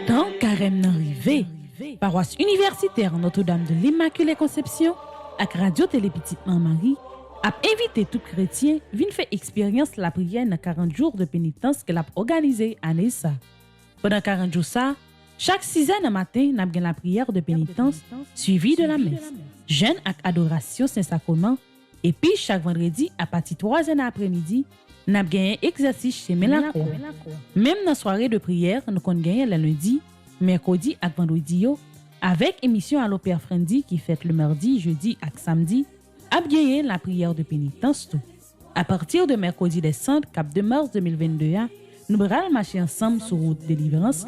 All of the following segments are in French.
Tant carême arrivé, paroisse universitaire Notre-Dame de l'Immaculée Conception avec Radio Télé Petite Marie a invité tout chrétien vient faire expérience la prière dans 40 jours de pénitence qu'elle a organisé à Nessa. Pendant 40 jours ça, chaque 6h du matin, n'a la prière de pénitence suivie de la messe, jeûne avec adoration Saint-Sacrement et puis chaque vendredi à partir de 3h après-midi, n'a gagné exercice chez Mélacour. Même dans la soirée de prière, nous avons gagné le lundi, mercredi et vendredi avec émission à l'Opéra Frendi qui fait le mardi, jeudi et samedi, a gagné la prière de pénitence tout. À partir de mercredi décembre, cap de mars 2022, nous allons marcher ensemble sur route de délivrance.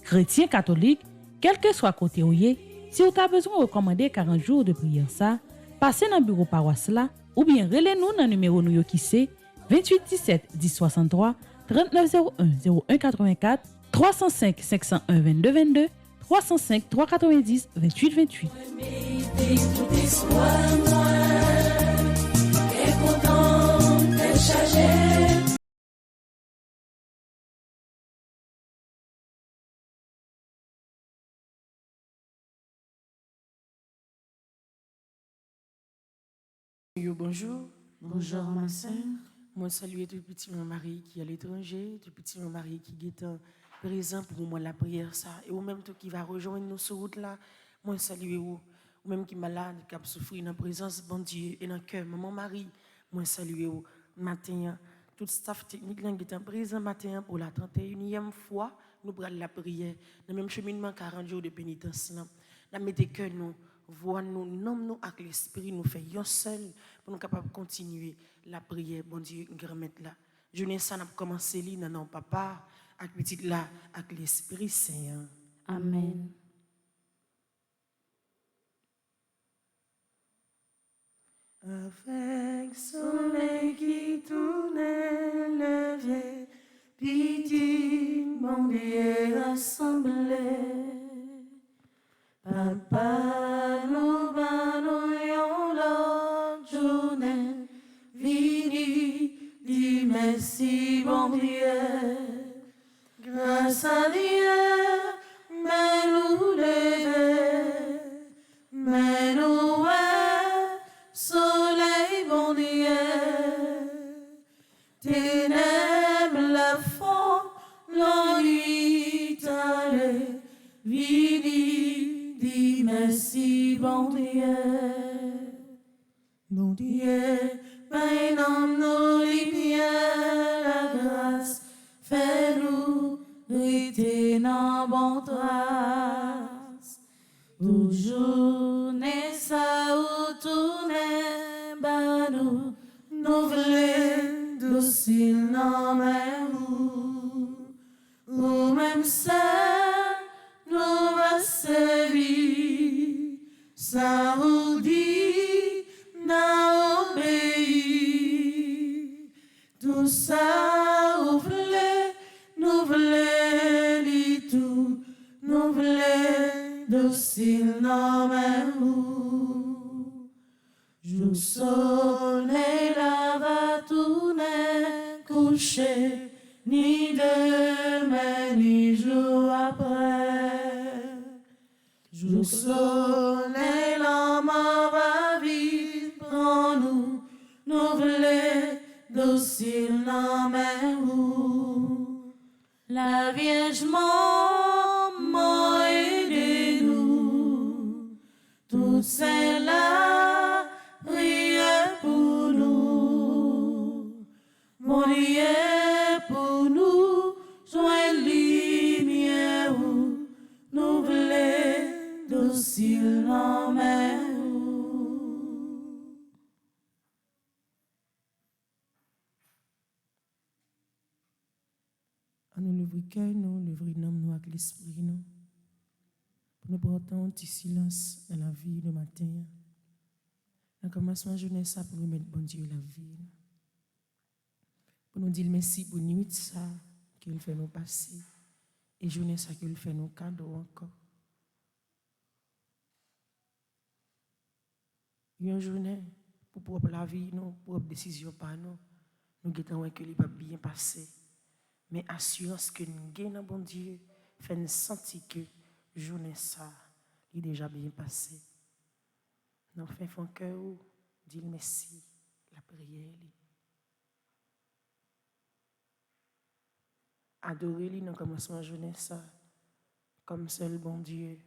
Chrétiens catholiques, quel que soit côté où y est, si vous avez besoin de recommander 40 jours de prière ça, passez dans le bureau paroisse là ou bien relez-nous dans le numéro nous qui c'est 28 17 10 63 39 01 01 84 305 501 22 22 305 390 28 28. Bonjour. Bonjour ma soeur. Moi saluer tout petit mon mari qui est à l'étranger, tout petit mon mari qui est présent pour moi la prière ça et ou même tout qui va rejoindre nous sur route là. Moi saluer ou même qui malade qui a souffert dans présence bon Dieu et dans cœur mon mari. Moi saluer ou matin tout staff technique là qui est présent matin pour la 31e fois nous prenons la prière dans même cheminement 40 jours de pénitence là. Nous mettez cœur nous voix nous, nomme nous avec l'esprit, nous fait un seul pour nous capables de continuer la prière. Bon Dieu, grand-mère là. Je n'ai ça n'a commencé là, non papa, avec petit là, avec l'esprit Saint. Amen. Avec soleil qui tournait levé, petit mon Dieu rassemblé. Papa, nous banons l'autre journée, vini, dis merci, bon Dieu. Grâce à Dieu, mais nous lever, mais nous soleil, bon Dieu. Ténèbres, la fond, l'ennui, t'allais, vini. Dis merci, bon Dieu. Bon Dieu, ben homme nous lumière, la grâce, fais-nous rester dans bon trace. Toujours n'est ça ou tourner, ben nous voulons docile dans mes ou même ça. Nous va servir, ça vous dit, n'a obéi. Tout ça, vous voulez, nous voulons li tout, nous voulons docile dans mes roues. Jour soleil là va tourner, coucher, ni demain, ni jour après. Jour soleil, l'homme va vite, prends-nous, nous voulons docile dans mes roues. La Vierge maman aidez-nous, toutes celles-là priez pour nous. Mon Dieu pour nous, sois lumière, nous voulons docile dans mes roues. Nous l'ouvrir cœur, nous l'ouvrir nous avec l'esprit, nous. Nous portons un petit silence dans la vie le matin. Dans le commencement de la journée, ça pour nous mettre bon Dieu la vie. Pour nous dire merci pour nuit ça qu'il fait nous passer. Et journée ça qu'il fait nous cadeau encore. Une journée pour propre la vie, nous, pour décision par nous, nous guettons que il va bien passer. Mais assurance que nous gagnons bon Dieu, fait nous sentir que journée ça, il est déjà bien passé. Nous faisons cœur, dit merci, la prière. Adorez-lui dans le commencement de journée ça, comme seul bon Dieu.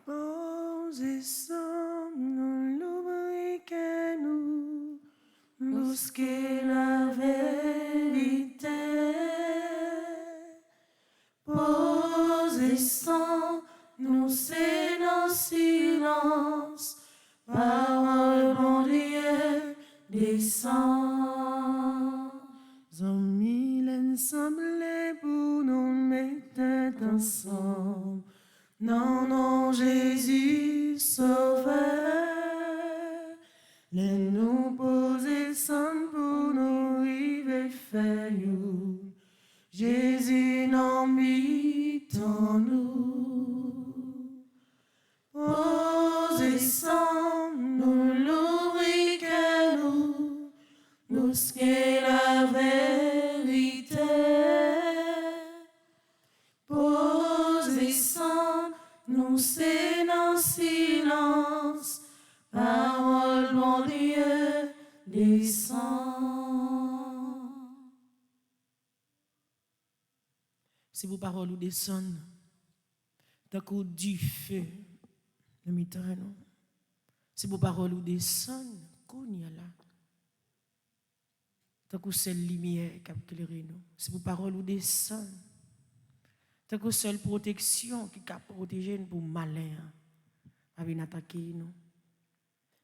Position dans l'oubli que nous busquons la vérité. Position nous c'est dans silence. Parole bon Dieu descend. Amis l'ensemble pour nous mettre ensemble. Non, non, Jésus sauveur, les nous poser sans pour nous river faire you. Jésus non mit en nous. Poser sans nous l'ouvrir que nous, busquer la vérité. Poser sans nous c'est dans silence, parole mon Dieu descend. Si vos paroles descendent, tant que du feu, le mi-temps, non? Si vos paroles descendent, qu'on y a là. Tant que seule lumière qui a éclairé nous. Si vos paroles descendent, tant que seule protection qui a protégé nous pour malin, à venir attaquer nous.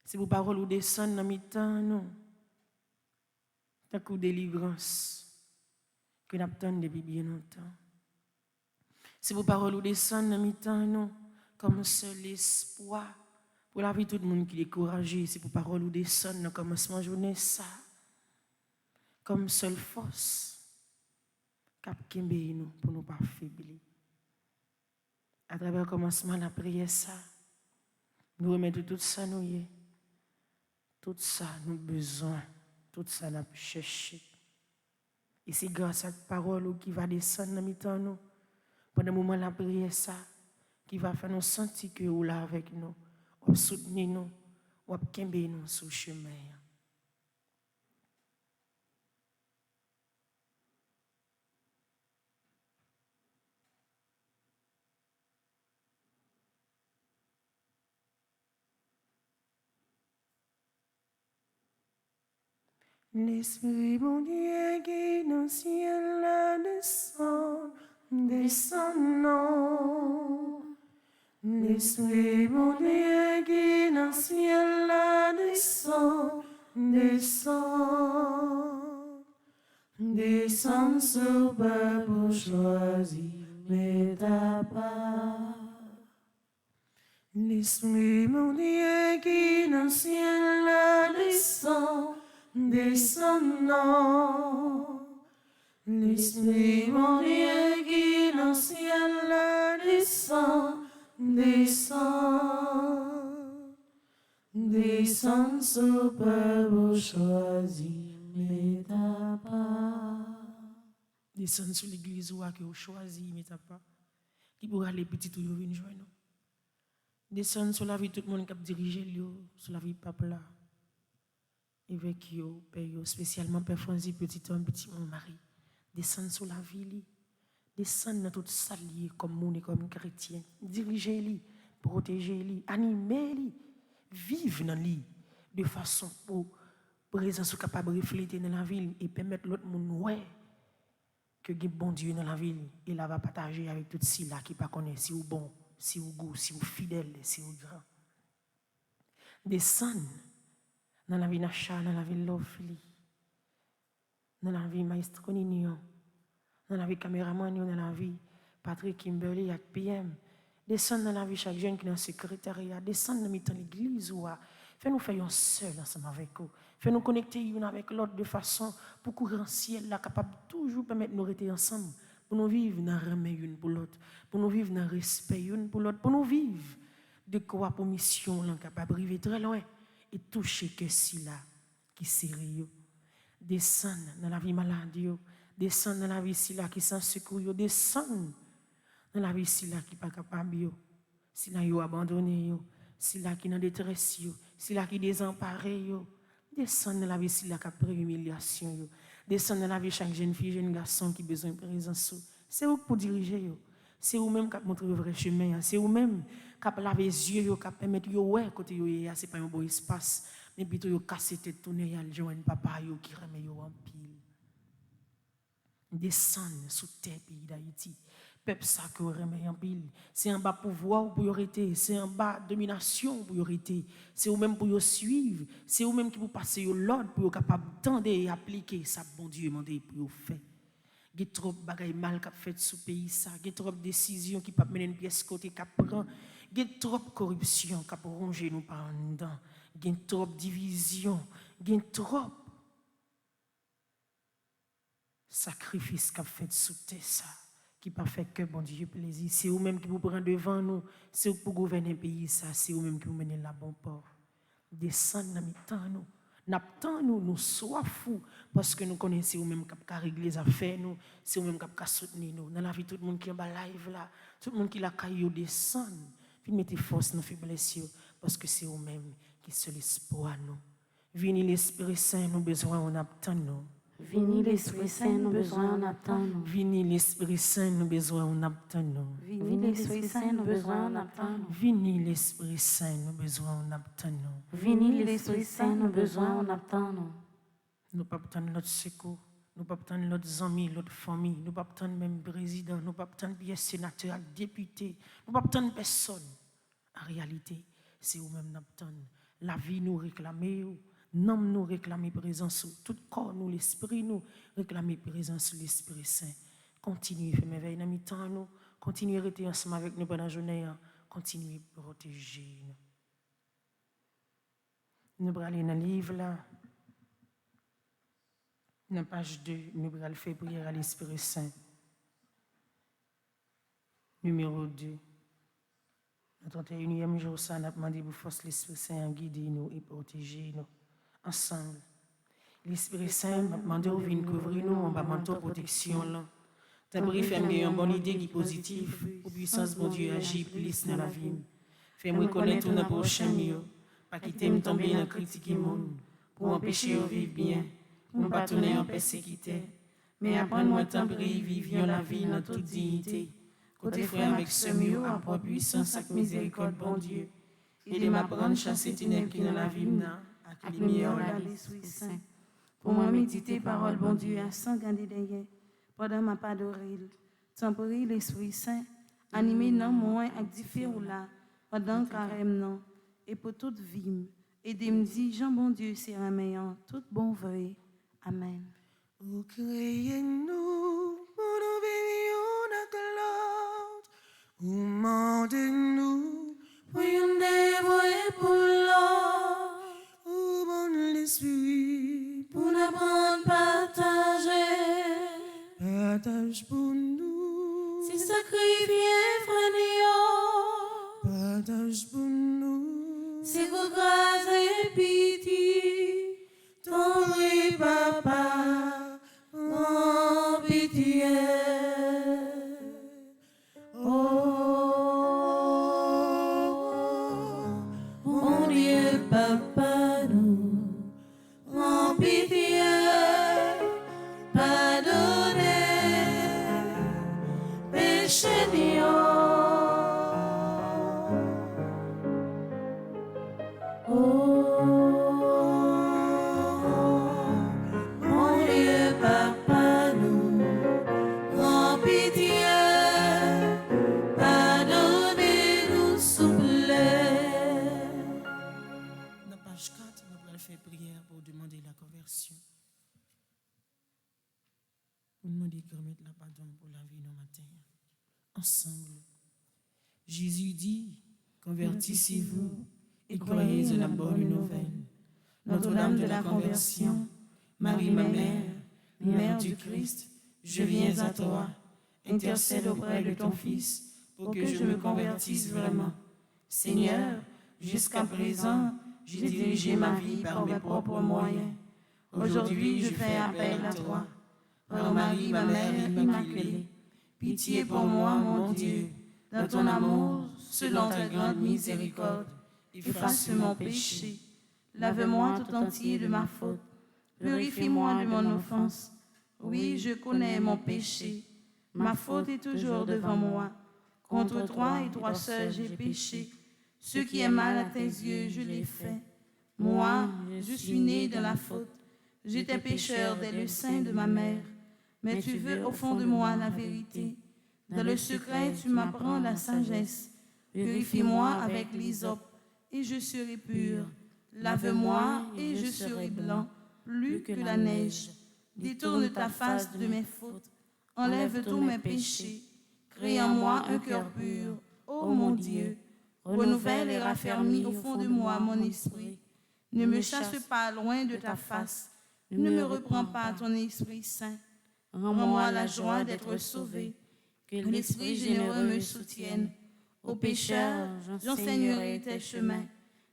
Si vos paroles ou descendent dans mi-temps, non. Tant que délivrance que nous attendons depuis bien longtemps. Si vos paroles ou descendent dans mi-temps, non. Comme seul espoir pour la vie de tout le monde qui est découragé. Si vos paroles ou descendent dans le commencement de journée, ça. Comme seule force. Cap nous pour nous pas faiblir. À travers le commencement de la prière, ça, nous remettons tout ça, nous y est. Tout ça, nous besoin. Tout ça, nous chercher. Et c'est grâce à cette parole qui va descendre dans mi-temps, nous, pendant le moment de la prière, ça, qui va faire nous sentir que vous là avec nous, ou soutenir nous, ou kembe nous sur le chemin. L'Esprit mon Dieu qui dans le ciel là descend, descendant. L'Esprit mon Dieu qui dans le ciel là descend, descend. Descend sur peuple choisi, mais ta part. L'Esprit mon Dieu qui dans le ciel là descend, descendant. L'Esprit mon Dieu qui dans le ciel là descend, descend. Descend sur peuple choisi, mais ta part. Descend sur l'église où que vous choisi, mais ta part. Qui pourra les petits tout venir joindre. Descend sur la vie de tout le monde qui a dirigé sur la vie du peuple là. Avec yo, père yo, spécialement père Franzi, petit homme, petit mon mari. Descend sur la vie, descend dans toute salle comme monde et comme chrétien. Dirigez-les, protégez-les, animez-les, vivez dans lui de façon pour présence capable de refléter dans la ville et permettre l'autre monde ouais que le bon Dieu dans la ville, il va partager avec tout ceux là qui ne connaissent pas si vous bon, si vous goût, si vous fidèle, si vous grand. Descendre dans la vie Nacha, dans la vie Lovely, dans la vie Maestro Nino, dans la vie caméraman, dans la vie Patrick Kimberly et PM. Descendre dans la vie chaque jeune qui est dans le secrétariat, descendre dans l'église, fais-nous faire un seul ensemble avec vous. Fais-nous connecter l'un avec l'autre de façon pour courir en ciel, là, capable de toujours permettre de nous rester ensemble, pour nous vivre dans le remède l'une pour l'autre, pour nous vivre dans le respect l'une pour l'autre, pour nous vivre de quoi pour mission, là, capable d'arriver très loin et toucher que si là, qui est sérieux. Descendre dans la vie maladie, descendre dans la vie si là qui sans secours, descendre dans la vie si là qui pas capable, si là yo abandonné, si là qui dans détresse, si là qui désemparé, descendre dans la vie si là qui a pris humiliation, descendre dans la vie chaque jeune fille, jeune garçon qui a besoin de présence. C'est vous pour diriger, c'est vous même qui montrez le vrai chemin, c'est vous même qui laver les yeux, qui permettre de ouais côté yo, c'est pas un bon espace, mais plutôt yo casser tête tourner y a joindre papa yo qui remet yo en pile. Descendre sous terre pays d'Haïti. Peuple ça que remet en pile. C'est en bas pouvoir pour y arrêter, c'est en bas domination pour y arrêter. C'est vous même pour y suivre, c'est vous même qui vous passer l'ordre pour y capable d'entendre et appliquer ça bon Dieu mandé pour y faire. Il y a trop de bagailles mal qui fait sous pays ça, il y a trop de décisions qui peuvent mener une pièce côté qui prend, il y a trop de corruption qui peut ronger nous par en dedans, il y a trop de division, il y a trop sacrifice qui fait sous terre ça. Qui pas fait que bon Dieu plaisir. C'est vous-même qui vous prenez devant nous. C'est vous pour gouverner le pays. Ça, c'est vous-même qui vous menez la bonne port. Descendre dans le temps nous. N'attend nous soyons fous parce que nous connaissons vous-même qui a régler les affaires nous. C'est vous-même qui a soutenir nous. Dans la vie, tout le monde qui est en live là, tout le monde qui l'a caillou descend. Puis mettez force dans faiblesse parce que c'est vous-même qui sont l'espoir nous. Venez l'Esprit Saint, nous besoin on attend nous. Vini l'Esprit Saint, nous besoin en attendre. Vini l'Esprit Saint, nous besoin en attendre. Vini l'Esprit Saint, nous besoin en attendre. Vini l'Esprit Saint, nous besoin en attendre. Vini l'Esprit Saint, nous besoin en attendre. Nous pas attendre notre secours, nous pas attendre notre amis, notre famille, nous pas attendre même président, nous pas attendre bien sénateur, député, nous pas attendre personne. En réalité, c'est vous-même n'attendre. La vie nous réclame. Nom nous réclamer présence, tout corps nous, l'esprit nous réclamer présence de l'Esprit Saint. Continuez, faites merveille dans mi-temps nous, continuez à rester ensemble avec nous pendant la journée, continuez à protéger nous. Nous allons aller dans le livre là, dans la page 2, nous allons faire prière à l'Esprit Saint. Numéro 2. Le 31e jour, ça nous a demandé pour force l'Esprit Saint à guider nous et protéger nous. Ensemble. L'Esprit Saint m'a demandé de venir couvrir nous en bas manteau protection là. T'as fait une bonne idée qui est positive pour puissance bon Dieu agir plus dans la vie. Fais-moi connaître nos prochains mieux, pas quitter me tomber dans critique monde pour empêcher de vivre bien, pour ne pas tourner en persécuté, mais apprendre à tempérer vivre la vie dans toute dignité. Côté frère avec ce mieux en propre puissance avec miséricorde bon Dieu. Et de m'apprendre chasser ténèbres qui dans la vie avec lumière de l'Esprit Saint. Pour moi, méditer parole, bon Dieu, sans garder derrière, pendant ma pas d'oreille, tempérer l'Esprit Saint, animer non moins avec différents là, pendant carême non, et pour toute vie, et de me dire, Jean bon Dieu, c'est un meilleur, tout bon vrai. Amen. Vous créez nous, pour nous vivre dans l'autre, vous demandez-nous, pour nous dévoiler pour l'autre. L'esprit pour n'apprendre partager, partage pour nous, si sacrifier frère, partage pour nous, si vous grâce et pitié, ton riz papa, mon pitié, oh. page 4, nous allons faire prière pour demander la conversion. Pour demander de remettre la pardon pour la vie nos matins. Ensemble. Jésus dit, convertissez-vous et croyez en la bonne nouvelle. Notre-Dame de la conversion, Marie ma mère, Mère du Christ, je viens à toi, intercède auprès de ton Fils pour que je me convertisse vraiment. Seigneur, jusqu'à présent, j'ai dirigé ma vie par mes propres moyens. Aujourd'hui, je fais appel à toi. Par Marie, ma mère immaculée, pitié pour moi, mon Dieu, dans ton amour, selon ta grande miséricorde, efface mon péché. Lave-moi tout entier de ma faute. Purifie-moi de mon offense. Oui, je connais mon péché. Ma faute est toujours devant moi. Contre toi et toi seul j'ai péché. Ce qui est mal à tes yeux, je l'ai fait. Moi, je suis né dans la faute. J'étais pécheur dès le sein de ma mère. Mais tu veux au fond de moi la vérité. Dans le secret, tu m'apprends la sagesse. Purifie-moi avec l'hysope et je serai pur. Lave-moi et je serai blanc, plus que la neige. Détourne ta face de mes fautes. Enlève tous mes péchés. Crée en moi un cœur pur, ô mon Dieu. Renouvelle et raffermis au fond de moi mon esprit. Ne me chasse pas loin de ta face. Ne me reprends pas ton Esprit Saint. Rends-moi la joie d'être sauvé. Que l'Esprit généreux me soutienne. Aux pécheurs, j'enseignerai tes chemins.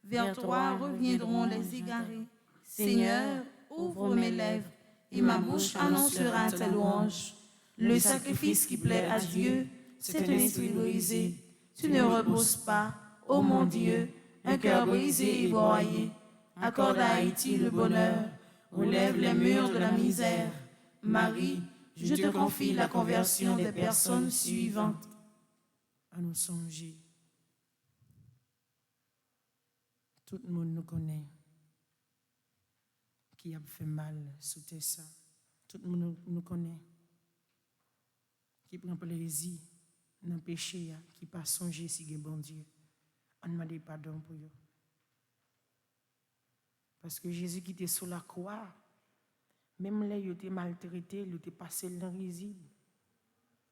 Vers toi reviendront les égarés. Seigneur, ouvre mes lèvres, et ma bouche annoncera tes louanges. Le sacrifice qui plaît à Dieu, c'est un esprit brisé. Tu ne reposes pas, ô mon Dieu, un cœur brisé et broyé. Accorde à Haïti le bonheur, relève les murs de la misère. Marie, je te confie la conversion des personnes suivantes. À nous songer. Tout le monde nous connaît qui a fait mal sous tes ça. Tout le monde nous connaît qui prend plaisir dans le péché, qui pas songer si il bon Dieu. On demande pardon pour eux. Parce que Jésus qui était sur la croix, même là, il était maltraité, il était passé dans le risible.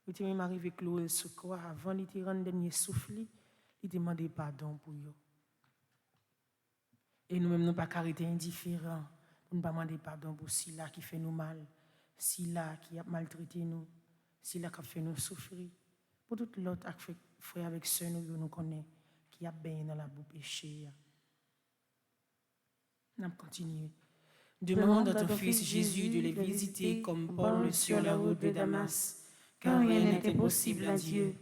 Il était même arrivé cloué sur la croix. Avant, il était rendu dernier souffle, il demandait pardon pour eux. Et nous-mêmes, nous ne pouvons pas arrêter indifférents. Nous ne pouvons pas demander pardon pour celui-là qui fait nous mal, celui-là qui a maltraité nous, celui-là qui a fait nous souffrir. Pour tout l'autre frère avec ceux nous connaissons, qui a bien dans la boue péché. Nous continuons. Demande à ton fils Jésus de les visiter comme Paul sur la route de Damas, car rien n'est impossible à Dieu.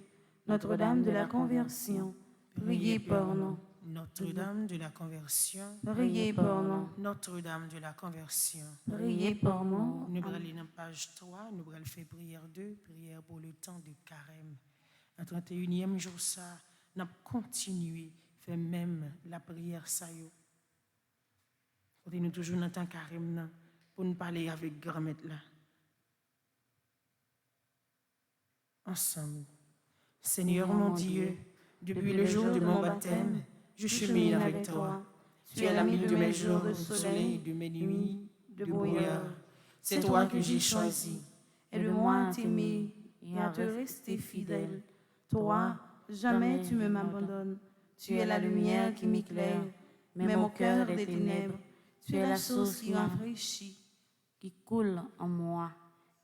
Notre-Dame de la conversion, priez pour nous. Notre-Dame de la conversion, Priez pour nous. Notre-Dame de la conversion. Priez pour nous. Nous allons aller dans la page 3, nous allons faire prière 2, prière pour le temps de carême. Le 31e jour, ça, nous allons continuer à faire même la prière ça. Nous toujours dans le temps carême pour nous parler avec grand-mère là. Ensemble. Seigneur mon Dieu, depuis le jour de mon baptême, je chemine avec toi. Tu es l'ami de mes jours de soleil, de mes nuits, de brouillard. C'est toi que j'ai choisi. Aide-moi à t'aimer et à te rester fidèle. Toi, jamais tu ne m'abandonnes. Tu es la lumière qui m'éclaire, même au cœur des ténèbres. Tu es la source qui rafraîchit, qui coule en moi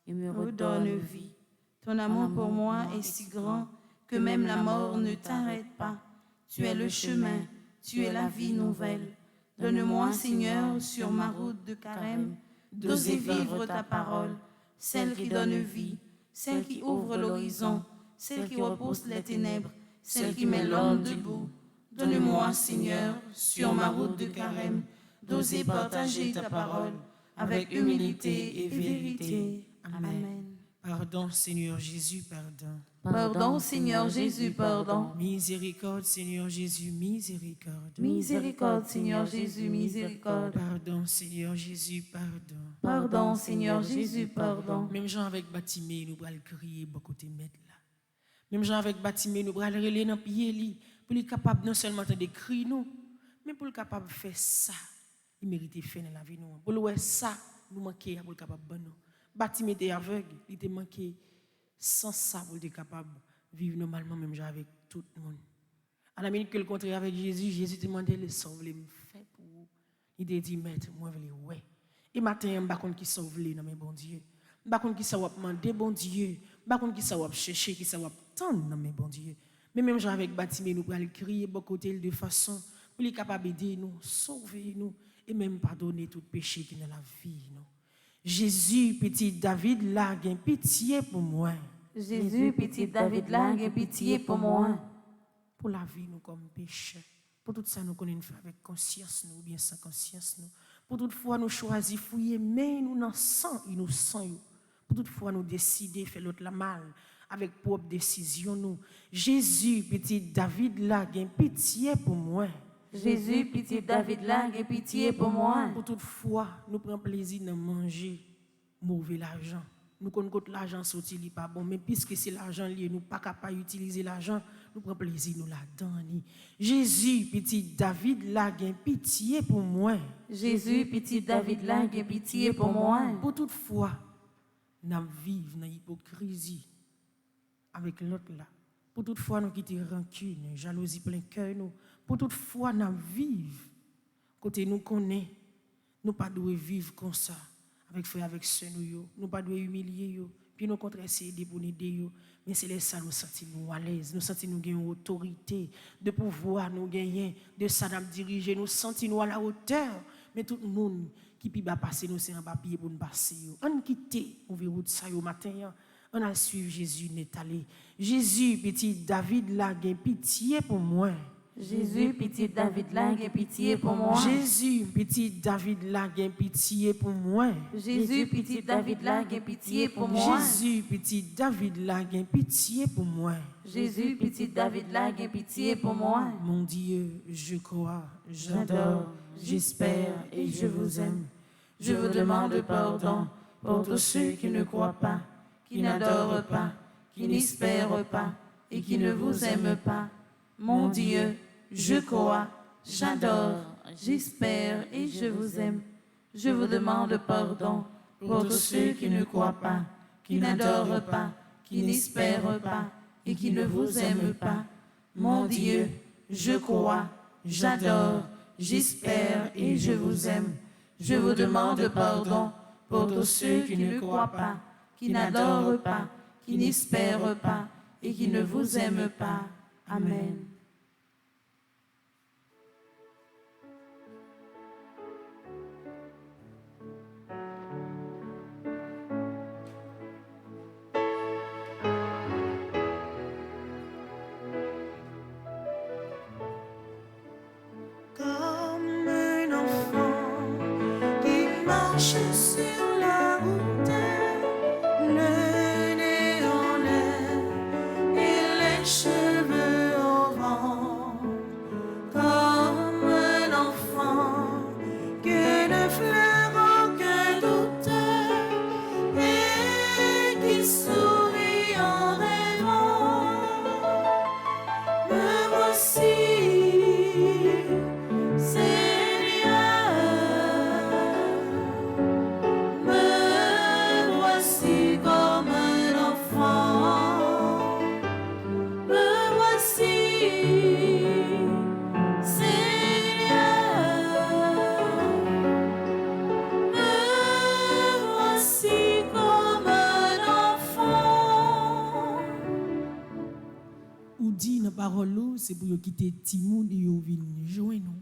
et me redonne vie. Ton amour pour moi est si grand que même la mort ne t'arrête pas. Tu es le chemin, tu es la vie nouvelle. Donne-moi, Seigneur, sur ma route de carême, d'oser vivre ta parole, celle qui donne vie, celle qui ouvre l'horizon, celle qui repousse les ténèbres, celle qui met l'homme debout. Donne-moi, Seigneur, sur ma route de carême, d'oser partager ta parole avec humilité et vérité. Amen. Pardon, Seigneur Jésus, pardon. Pardon, Seigneur Jésus, pardon. Miséricorde, Seigneur Jésus, miséricorde. Miséricorde, Seigneur Jésus, miséricorde. Pardon, Seigneur Jésus, pardon. Pardon, Seigneur Jésus, pardon. Même gens avec Batimé, nous allons crier beaucoup de mettre là. Même gens avec Batimé, nous allons relayer dans pied pour être capable non seulement de crier nous, mais pour être capable de faire ça il méritait faire dans la vie nous. Pour le ça nous manquer pour capable bon nous. Bâtiment était aveugle, il était manqué sans ça pour être capable de vivre normalement même avec tout le monde. À la minute que le contraire avec Jésus, Jésus te demandait le sauver me fait pour vous. Il te dit maître moi veux ouais. Et matin on pas contre qui sauve les dans mes bon Dieu. Pas contre qui ça va demander bon Dieu, pas contre qui ça va chercher, qui ça va tendre dans mes bon Dieu. Mais même genre avec Baptiste nous pral crier bon côté de façon pour être capable d'aider nous, sauver nous et même pardonner tout péché qui est dans la vie nous. Jésus petit David là, gain pitié pour moi. Jésus, petit David, là, aie pitié pour moi. Pour la vie, nous comme pécheurs. Pour tout ça, nous connaissons avec conscience, nous, ou bien sans conscience, nous. Pour toutefois, nous choisir fouiller, mais nous n'en sang, innocent. Pour toutefois, nous décider faire l'autre la mal, avec propre décision, nous. Jésus, petit David, là, gain pitié pour moi. Jésus, petit David, là, aie pitié pour moi. Pour toutefois, nous prenons plaisir de manger mauvais l'argent. Nous connaissons que l'argent sorti n'est pas bon, mais puisque c'est l'argent lié, nous pas capable d'utiliser l'argent, nous prenons plaisir nous la donner. Jésus, petit David, là, gain pitié pour moi. Jésus, petit David, là, aie pitié pour moi. Pour toutefois, nous vivons dans l'hypocrisie avec l'autre là. Pour toutefois, nous quitter rancune, jalousie plein cœur, nous. Pour toutefois, nous vivons côté nous connaît, nous pas devons vivre comme ça. Avec frère, avec soeur, nous pas devons humilier, puis nous contre essayer de pour aider, mais c'est ça nous sentir nous à l'aise, nous sentir nous gagner autorité, de pouvoir nous gagner, de ça nous diriger, nous sentir nous à la hauteur, mais tout le monde qui peut passer nous c'est un papier pour nous passer. On quitte on verrou de ça au matin, on a suivre Jésus n'est allé. Jésus petit David là, gain pitié pour moi. Jésus, petit David, là, aie pitié pour moi. Jésus, petit David, là, gain pitié pour moi. Jésus, petit David, là, aie pitié pour moi. Jésus, petit David, là, gain pitié pour moi. Jésus, petit David, là, aie pitié pour moi. Mon Dieu, je crois, j'adore, j'espère et je vous aime. Je vous demande pardon pour tous ceux qui ne croient pas, qui n'adorent pas, qui n'espèrent pas et qui ne vous aiment pas. Mon Dieu, je crois, j'adore, j'espère et je vous aime. Je vous demande pardon pour tous ceux qui ne croient pas, qui n'adorent pas, qui n'espèrent pas et qui ne vous aiment pas. Mon Dieu, je crois, j'adore, j'espère et je vous aime. Je vous demande pardon pour tous ceux qui ne croient pas, qui n'adorent pas, qui n'espèrent pas et qui ne vous aiment pas. Amen. Comme un enfant qui marche sur la route, le nez en l'air et les cheveux au vent. Comme un enfant que ne flaire aucun doute et qui sourit en rêvant. Me voici. Parole c'est pour quitter Timoun et venir joindre nous.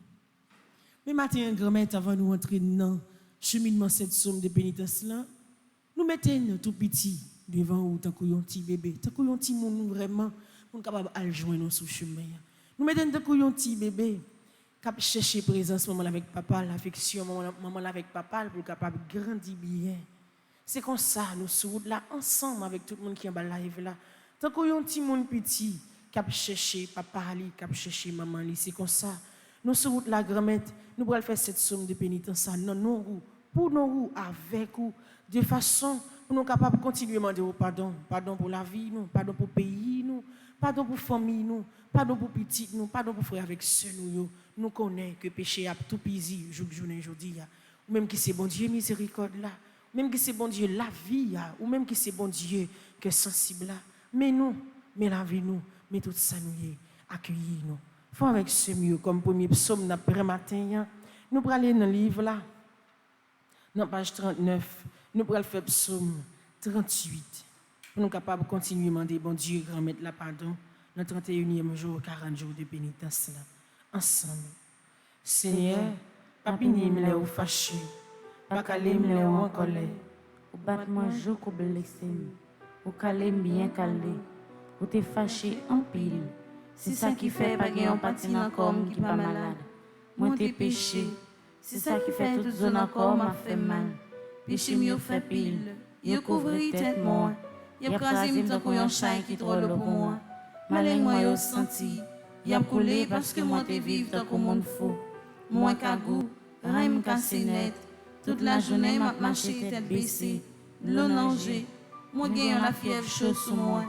Mais matin grand-mère avant nous entrer dans cheminement cette somme de pénitence là, nous mettons tout petit devant ou tant qu'on un petit bébé, tant qu'on un petit monde vraiment pour capable aller joindre nous sur chemin. Nous mettons tant qu'on un petit bébé cap chercher présence maman avec papa, l'affection maman avec papa pour capable grandir bien. C'est comme ça nous sur là ensemble avec tout le monde qui est en bas live là. Tant qu'on un petit monde petit cap chercher papa ali, cap chercher maman ali, c'est comme ça. Nous sur route la grand-mère, nous allons faire cette somme de pénitence non nous pour nous avec vous de façon pour nous capables de continuer à demander pardon, pardon pour la vie nous, pardon pour le pays nous, Pardon pour famille nous, pardon pour petit nous, pardon pour frère avec sœur nous. Nous connaissons que péché a tout pisé journée aujourd'hui. Ou même que c'est bon Dieu miséricorde là, ou même que c'est bon Dieu la vie, ou même que c'est bon Dieu que sensible là. Mais nous, mais lavez-nous, mais tout ça nous accueillis-nous. Faut avec ce mieux comme premier psaume d'après matin. Nous allons aller dans le livre là, dans page 39, nous allons faire psaume 38. Pour nous capables de continuer à demander, bon Dieu, grand-mère la pardon, dans le 31e jour, 40 jours de pénitence là, ensemble. Seigneur, pas punir me ou fâché, pas caler me ou en colère. Ou battre moi jour ou blessé, ou caler bien calé, ou te fâché en pile. C'est ça qui fait pas gagner un patin encore qui pas malade. Moi t'es péché. C'est ça qui fait toute zone encore m'a fait mal. Péché mieux fait pile. Yo couvri tête moi. Yo crasé me tant qu'on chat qui trop pour moi. Malin moi yo senti. Y a coulé parce que moi t'es vive tant qu'on monde fou. Moi kagou, rime cassé net. Toute la journée m'a marché tête baissée. L'eau nanger. Moi gagne la fièvre chaude sous moi.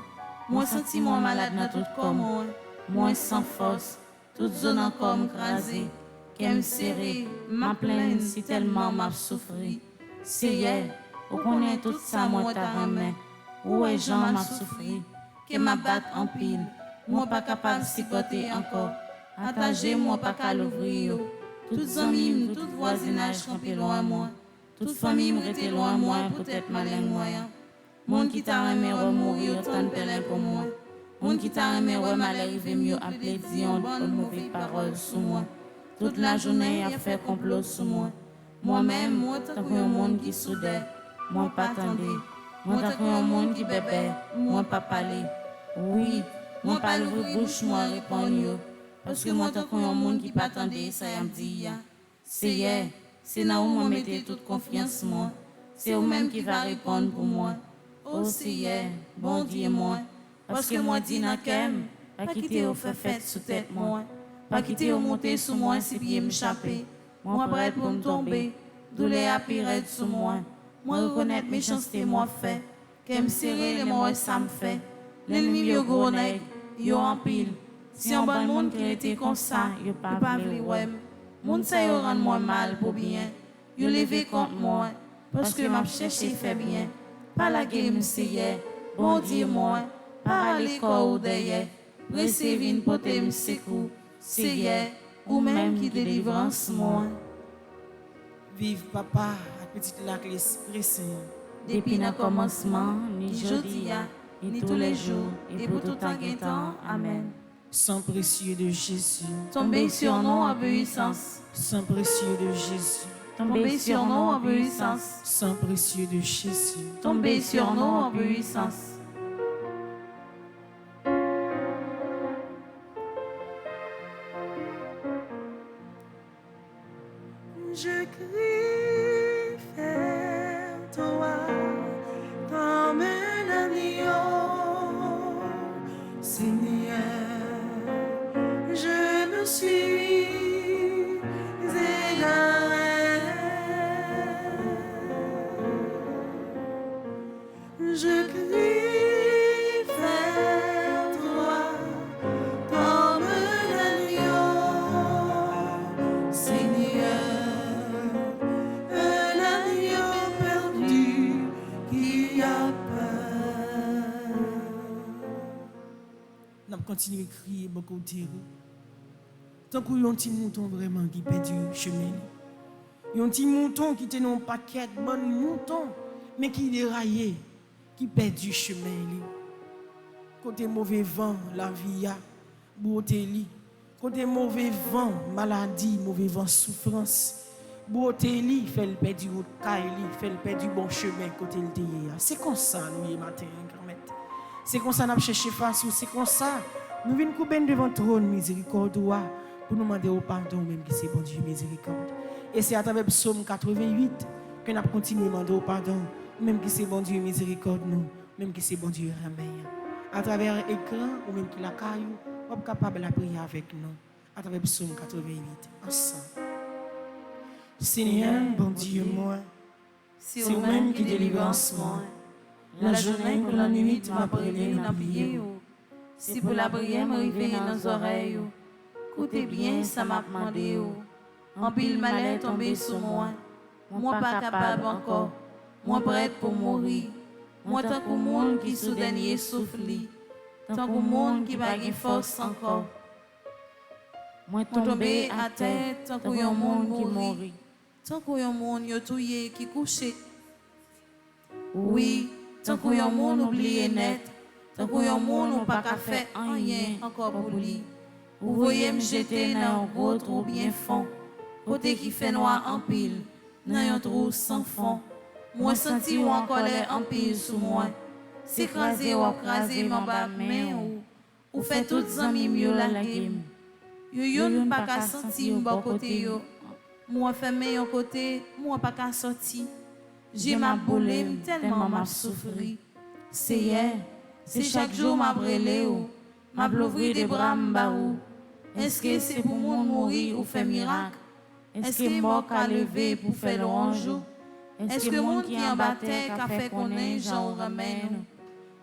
Moi senti moi malade dans tout corps moi. Moi sans force, toute zone encore m'crasée. Qu'elle me serré, ma plaine si tellement m'a souffri. C'est hier, on connaît tout ça moi ta ramène. Où est Jean m'a souffri, que m'a batte en pile. Moi pas capable de supporter encore. Attaché moi pas qu'à l'ouvrir. Toutes amis, tout voisinage campé loin moi. Toute famille m'était loin moi, peut-être malin moyen. Monde qui t'a aimé mourir autant de pèlerin pour moi. Monde qui t'a aimé mal arrivé mieux appeler disant bonne mauvaise parole sous moi. Toute la journée a fait complot sous moi. Moi-même, moi t'as un monde qui soudait. Moi pas attendé. Moi t'as un monde qui bébé. Moi pas parler. Oui, moi pas l'ouvrir bouche moi répondre. Parce que moi t'as un monde qui pas attendé ça y a me dit. C'est hier, c'est là où moi mettez toute confiance moi. C'est eux même qui va répondre pour moi. Oh c'est hier, bon Dieu moi. Parce que moi dis n'a qu'aime, pas quitter au fait fête sous tête moi. Pas quitter au monter sous moi si pied m'échapper. Moi prête pour me tomber, douleur à pire sous moi. Moi reconnaître mes méchanceté moi fait. Qu'elle me serrer les mots ça me fait. L'ennemi yo gros nèg, yo en pile. Si un bon monde qui était comme ça, yo pas vle ouais. Monde ça yo rend moi mal pour bien. Yo levé contre moi parce que m'a cherché fait bien. Pas la game c'est hier. Bon Dieu moi, pas à l'école ou derrière. Recevez une poté me secoue. C'est hier, ou même qui délivrance moi. Vive papa, la petite lac pressée. Depuis le commencement, ni jeudi, ni tous les jours, et pour tout temps. Amen. Sang précieux de Jésus. Tombez sur nous en obéissance. Sang précieux de Jésus. Tombez sur nous en obéissance. Sang précieux de Jésus. Tombez sur nous en obéissance. Je crie vers toi comme un agneau, Seigneur, je me suis égaré. Je crie vers toi comme un agneau, Seigneur. On continue à crier beaucoup de terreau. Tant qu'il y a un petit mouton vraiment qui perd du chemin. Il y a un petit mouton qui tient un paquet de bons moutons, mais qui est déraillé, qui perd du chemin. Côté mauvais vent, la vie a beauté. Côté mauvais vent, maladie, mauvais vent, souffrance. Beauté fait le perdre du route, fait le perdre du bon chemin côté le terre. C'est comme ça, nous, matin, grand-mère. C'est comme ça, nous cherchons face, c'est comme ça. Nous venons couper devant le trône miséricorde pour nous demander au pardon, même que c'est bon Dieu miséricorde. Et c'est à travers le psaume 88 que nous continuons à demander au pardon, même que c'est bon Dieu miséricorde, nous, même que c'est bon Dieu ramène. À travers l'écran, ou même que la caillou, on est capable de prier avec nous. À travers le psaume 88, ensemble. Seigneur, bon Dieu, moi, c'est vous-même qui délivrance moi. La journée que la nuit tu m'as brûlé dans pied. Si pour la prière m'arrive dans les oreilles, écoutez bien, ça m'a demandé. En pile malheur tombé sur moi. Moi pas capable encore. Moi prête pour mourir. Moi tant qu'au monde qui sous dernier souffle. Tant qu'au monde qui va gagner force encore. Moi Tombé à terre, tant qu'il y a un monde qui mourit. Tant qu'il y a un monde qui couché. Oui, tant qu'il y a un monde oublié net. Tant qu'il y a un monde où pas qu'à faire rien encore pour lui. Vous voyez me jeter dans un gros trou bien fond. Côté qui fait noir en pile. Dans un trou sans fond. Moi senti ou en colère en pile sous moi. S'écraser ou écraser mon bas main ou fait toutes amis mieux la game. Yo ne pas qu'à sentir mon côté yo. Moi fermé un côté, moi pas qu'à sortir. J'ai ma boule tellement m'a souffri. C'est hier, c'est chaque jour m'a brûlé ou m'a ouvri des bras m'barou. Est-ce que c'est pour monde mourir ou faire miracle? Est-ce que mort qu'à lever pour faire l'ange? Est-ce que monde qui en battait qu'a fait qu'on ait Jean ramène?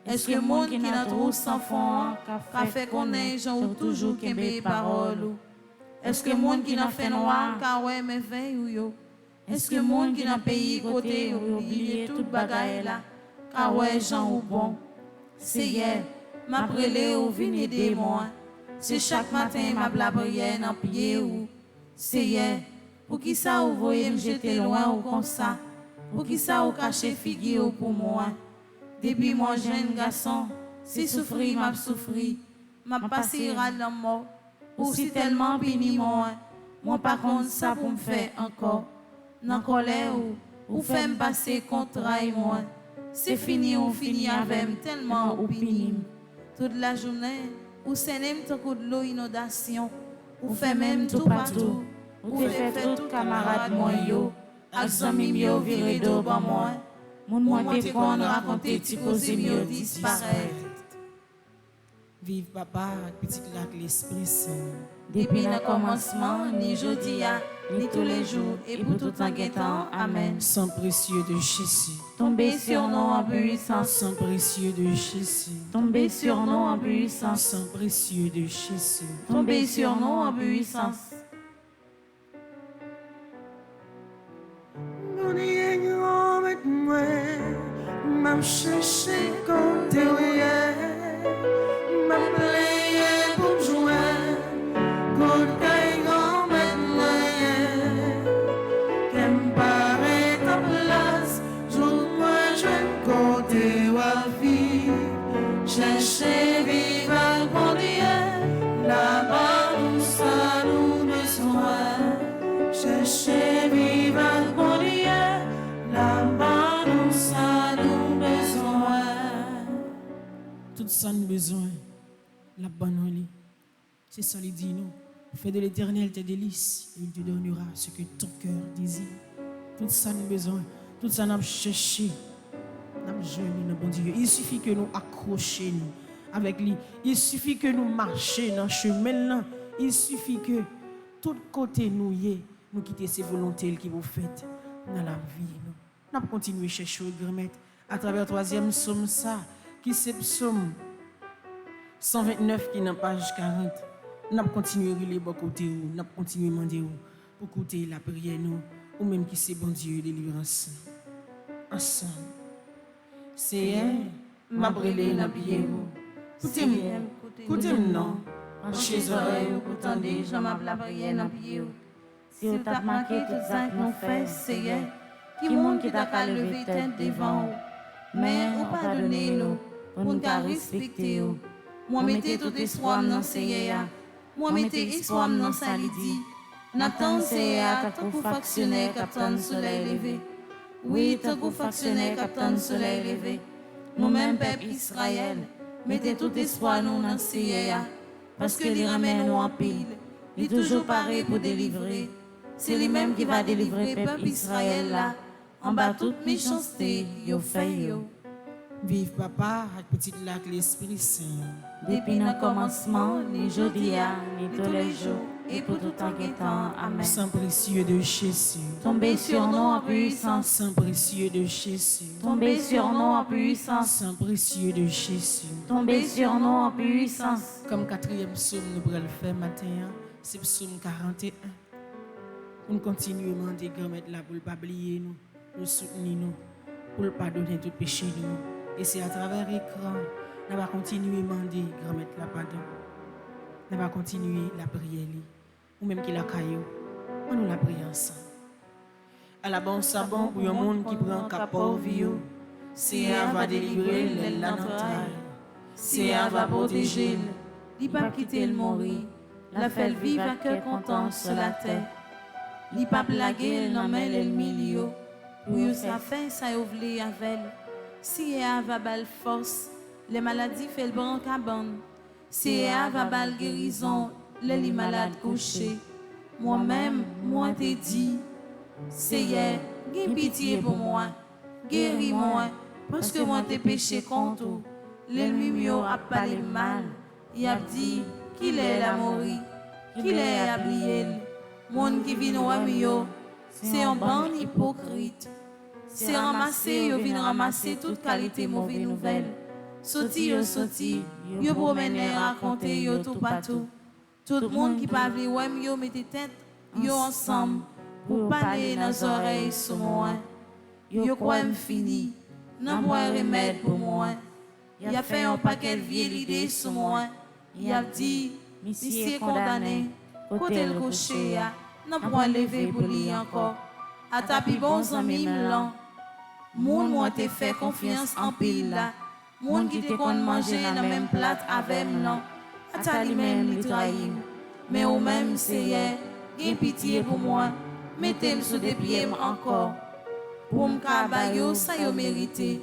Est-ce que monde qui n'a trop sans fond qu'a fait qu'on ait Jean toujours qu'aimer parole? Est-ce que monde qui n'a fait noir qu'a ouais mais veille ou yo? Est-ce que monde qui n'a pays côté ou oublié toute bagaille là qu'a ouais Jean ou bon? C'est hier, m'a brûlé ou vini aider moi. C'est chaque matin m'a la prière en pied ou c'est hier. Pour qui ça ou voyez me jeter loin ou comme ça? Pour qui ça ou cacher figure pour moi? Depuis mon jeune garçon, si souffri m'a souffri, m'a passé rad dans mort. Ou si tellement pini moi par contre ça pour me faire encore. Dans colère ou fait me passer contre moi. C'est fini ou fini avec tellement ou pini. Toute la journée, ou c'est même ton coup de l'eau inondation. Ou fait même tout partout. Ou fait tout camarade moi yo. Ak zami yo viré d'eau par moi. Mon te kon raconter ti cause mieux disparaître. Vive papa, petit lac l'Esprit Saint. Depuis le commencement, ni jeudi, ni tous les jours, et pour tout en guettant. Amen. Sang précieux de Jésus. Tombez sur nous en puissance. Sang précieux de Jésus. Tombez sur nous en puissance. Sang précieux de Jésus. Tombez sur nous en puissance. M'a cherché comme théorie, m'a playé pour jouer, contre un grand maintenant, qu'elle paraît ta place, joue-moi je côté wa vie, chercher vivre à grandir, là-bas où ça nous besoin, chercher vivre à grandir, là-bas où ça nous besoin. Tout ça nous besoin, la bonne lit. C'est ça les dit nous. Fais de l'Éternel tes délices et il te donnera ce que ton cœur désire. Tout ça nous besoin, tout ça nous cherché, nous jeûné dans bon Dieu. Il suffit que nous accrochions avec lui. Il suffit que nous marchions dans le chemin là. Il suffit que tout côté nous y nous quitter ces volontés qui vous faites dans la vie. Nous allons continuer à chercher le grand maître à travers le troisième psaume ça, qui c'est psaume 129 qui est dans page 40. Nous allons continuer à relire de côté, nous allons continuer à demander pour écouter la prière nous, ou même qui c'est bon Dieu délivrance. Ensemble. C'est m'a brûlé dans pied vous. Écoutez-moi non. Chez les oreilles, vous entendez, j'en m'a la prière dans pied. Si vous avez manqué tout ça que nous faisons, c'est qui monde qui t'a qu'à lever tête devant vous. Mais vous pardonnez-nous, pour nous respecter vous. Moi mettez tout espoir dans Seigneur. Moi mettez espoir dans Salidi. N'attend Seigneur qu'à coup factionnaire qu'attend soleil levé. Oui, tant coup factionnaire qu'attend soleil levé. Nous-mêmes, peuple Israël, mettez tout espoir nous dans Seigneur. Parce que les ramène nous en pile. Il est toujours pareil pour délivrer. C'est lui-même qui va délivrer le peuple Israël là. En bas toute méchanceté, yo fait yo. Vive papa avec petit lac l'Esprit Saint. Depuis le commencement, ni jeudi, ni tous les jours, et pour tout temps et temps. Amen. Sang précieux de Jésus. Tombez sur nous en puissance. Sang précieux de Jésus. Tombez sur nous en puissance. Sang précieux de Jésus. Tombez sur nous en puissance. Comme quatrième psaume, nous pourrons le faire matin, c'est psaume 41. Nous continuons à demander grand-mère là pour ne pas oublier nous, pour soutenir nous, pour ne pas donner tout péché nous. Et c'est à travers l'écran, nous allons continuer à demander grand-mère là pardon. Nous allons continuer la prière, ou même qu'il a caillou, on nous la prie ensemble. À la bonne sabon pour un monde qui prend capot vieux, c'est un va délivrer l'aile la entraille, c'est un va protéger, Il pas quitter le mourir. La fait vivre à cœur content sur la terre. Il pas blaguer non mais le milieu. Pour ça fait ça ouvler avec. Si elle va bal force, les maladies fait le bon cabane. Si elle va bal guérison, les malades couchés. Moi-même, moi t'ai dit, Seigneur, gagne pitié pour moi, guéris-moi, parce que moi t'ai péché contre tout. L'ennemi mieux a parlé mal, il a dit qu'il est la mourir, qu'il est oublié. Monde qui vient au mieux, c'est un bon hypocrite. C'est ramasser, yo vient ramasser toute qualité mauvaise nouvelle. Sorti, yo promener raconter yo tout partout. Tout le monde qui parle ouais yo mettez tête yo ensemble pour parler dans les oreilles sur moi. Yo croit me fini, non boire remède pour moi. Il a fait un paquet de vieilles idées sur moi. Il a dit, monsieur condamné, côté le cocher, non point lever pour lui encore. À ta plus bons amis blancs, moun moi te fait confiance en pile là. Moun qui te kon manger dans même plate avec blanc. À ta lui-même li trahim. Mais au même Seigneur, gain pitié pour moi, mettez-le sous des pieds encore. Pour m'kabayo ça yo mérité.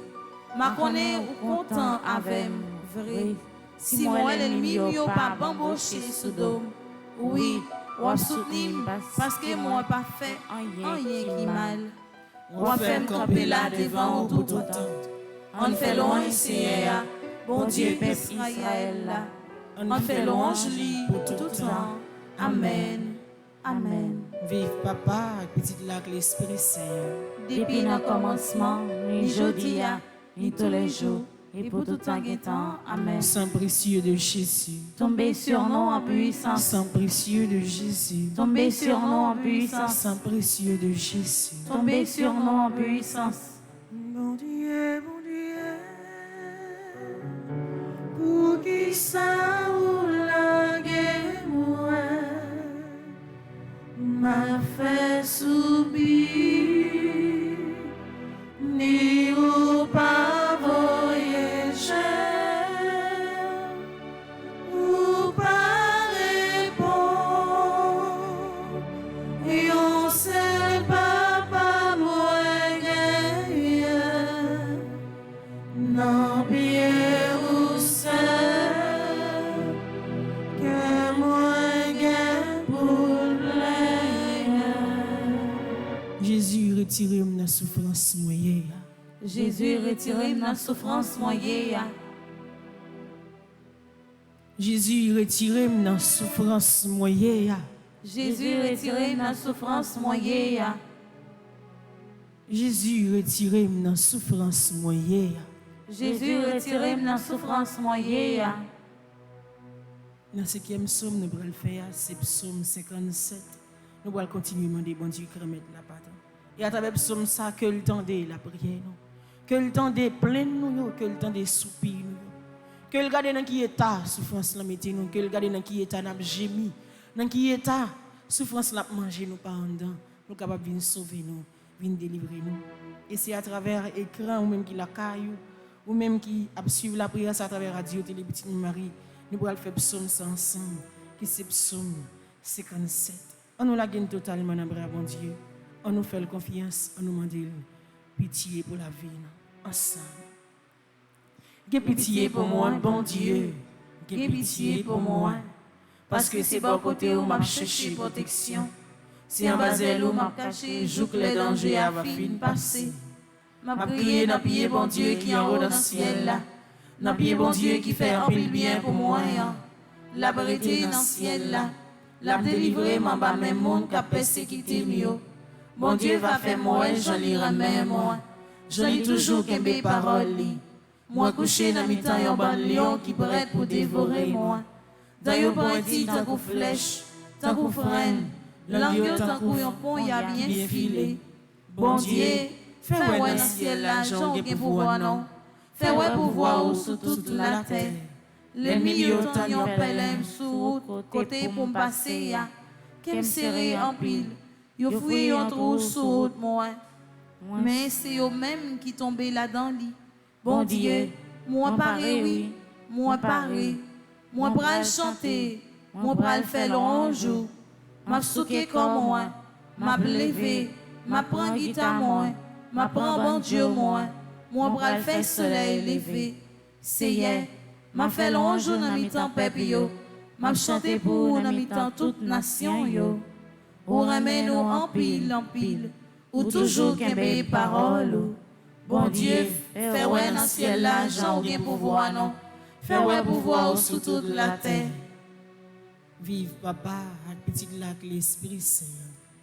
Ma connais ou content avec vrai. Si moi l'ennemi yo pas bamboché sous dôme. Oui, ou soutenir parce que moi pas fait rien qui mal. Ou fait me camper là devant tout temps. On fait loin Seigneur, bon Dieu peuple Israël là. On fait louange lui pour tout temps. Amen. Amen. Vive papa, petite lac l'Esprit Saint. Depuis le commencement, ni jeudi, ni tous les jours, et pour tout temps et temps. Amen. Sang précieux de Jésus. Tombez sur nous en puissance. Sang précieux de Jésus. Tombez sur nous en puissance. Sang précieux de Jésus. Tombez sur nous en puissance. Mon Dieu, pour qui ça ou la guerre m'a fait subir, ni ou pas voyager, ou pas répondre, et on sait pas moi gagner, non bien ou seul, que moi gagne pour Jésus, retirez-moi la souffrance moyenne. Jésus, retirez-moi la souffrance moyenne. Jésus, retirez-moi la souffrance moyenne. Jésus, retirez-moi la souffrance moyenne. Jésus, retirez-moi la souffrance moyenne. Jésus, retirez-moi la souffrance moyenne. Dans ce 5e psaume, nous allons le faire, c'est psaume 57. Nous allons continuer à demander, bon Dieu, qui remet la pardon. Et à travers le psaume, ça, que le temps de la prière, que le temps de plaindre nous, que le temps de soupir nous, que le garder dans qui état souffrance la mettez nous, que le garder dans qui état n'a gémi, dans qui état souffrance la manger nous par en dedans, nous capables de venir sauver nous, venir délivrer nous. Et c'est à travers l'écran ou même qui la caillou, ou même qui a suivi la prière, c'est à travers Radio Télé Petite Marie, nous allons faire psaume ça ensemble, qui c'est psaume 57. On nous la gagne totalement dans le bras, bon Dieu. On nous fait confiance, on nous demande pitié pour la vie, ensemble. Gagne pitié pour moi, bon Dieu. Gagne pitié pour moi. Parce que c'est bon côté où m'a cherché protection. C'est en bas où m'a caché, joue que les dangers avaient fini passer. M'a prié dans pied, bon Dieu, qui en haut dans le ciel là. Dans pied, bon Dieu, qui fait un pile bien pour moi. La vérité dans le ciel là. l'a délivré, m'en bas même monde qui a persécuté mieux. Bon Dieu va faire moi, j'en lis remets moi. J'en lis toujours qu'un parole li. Moi couché dans mi temps, yon ban lion qui prête pour dévorer moi. Dans yon bandit, tant qu'on flèche, tant qu'on freine, langue tant qu'on yon pont, y a bien filé. Bon Dieu, fais ouais dans ciel là, j'en ai pouvoir non. Fais ouais pouvoir ou sous toute la terre. Les milieux tant yon pelem sous côté pour passer ya. Qu'aime serré en pile, yon fouille yon trou sous moi. Mais c'est eux même qui tombent là-dedans lit. Bon Dieu, moi paré oui, moi paré. Moi pral chanter, moi pral faire long jour. M'a souké comme moi, m'a levé, m'a prend guitare moi, m'a prend bon Dieu moi. Moi pral faire soleil levé. C'est hier, m'a fait long jour dans mi temps peuple yo. M'a chanter pour dans mi temps toute nation yo. Ou remet nous en pile. Ou toujours qu'un parole. Bon Dieu, fais ouais dans ciel là, j'en ai pouvoir non. Fais ouais pouvoir sous toute la terre. Vive papa, avec petit lac l'Esprit Saint.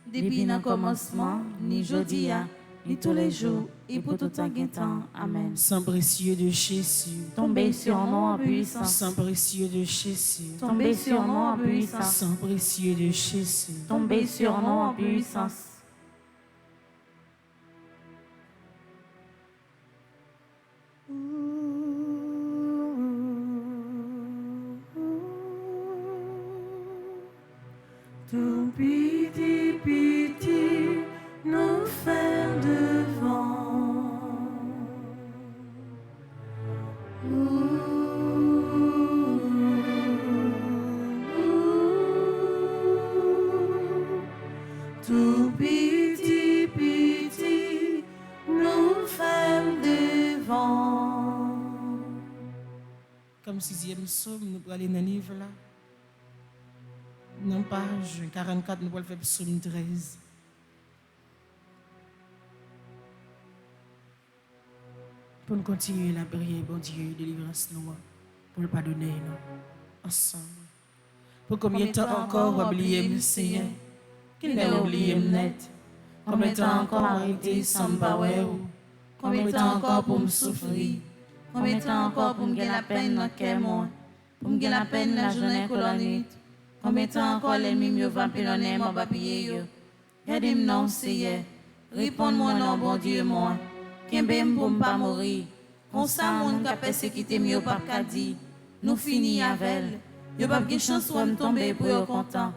Depuis le commencement, ni jodi a, ni tous les jours, et pour tout un temps. Amen. Sang précieux de Jésus. Tombez sur nous en puissance. Sang précieux de Jésus. Tombez sur nous en puissance. Sang précieux de Jésus. Tombez sur nous en puissance. Tout pitié, nous faire devant. Tout pitié, nous faire devant. Comme 6e psaume, nous allons aller dans le livre là. Dans page 44, nous allons faire psaume 13. Pour nous continuer la prière, bon Dieu, délivrance nous, pour le pardonner nous, ensemble. Pour combien de temps encore oublier le Seigneur, qu'il n'ait oublié net. Combien de temps encore arrêter sans me parler, combien de temps encore pour me souffrir, combien de temps encore pour me gagner la peine dans le cœur, moi, pour me gagner la peine la journée que la nuit. Combien de temps encore l'ennemi me va pilonner mon papier yo. Gardez-moi non Seigneur. Réponds-moi non bon Dieu moi. Qu'un pour pas mourir. Comme ça mon qui a persécuté mieux pas qu'a dit. Nous finis avec. Yo pas de chance de me tomber pour yo content.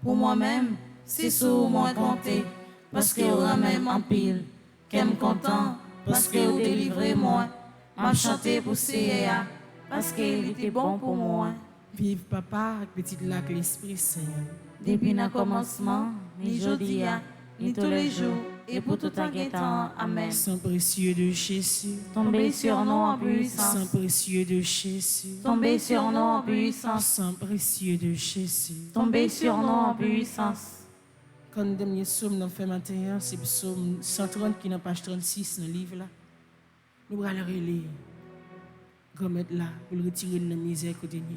Pour moi-même, c'est sur moi compter parce que vous même en pile. Qu'aime content parce que vous délivrez moi. M'a chanté pour Seigneur parce qu'il était bon pour moi. Vive papa avec petit lac l'Esprit Saint. Depuis le commencement, ni jodi a, ni tous les jours, et pour tout un temps. Amen. Sang précieux de Jésus. Tombez sur nous en puissance. Sang précieux de Jésus. Tombez sur nous en puissance. Sang précieux de Jésus. Tombez sur nous en puissance. Quand le dernier psaume nous fait matin, c'est le psaume 130 qui est dans page 36 dans le livre là. Nous allons le relire. Remettre là pour le retirer de la misère côté nous.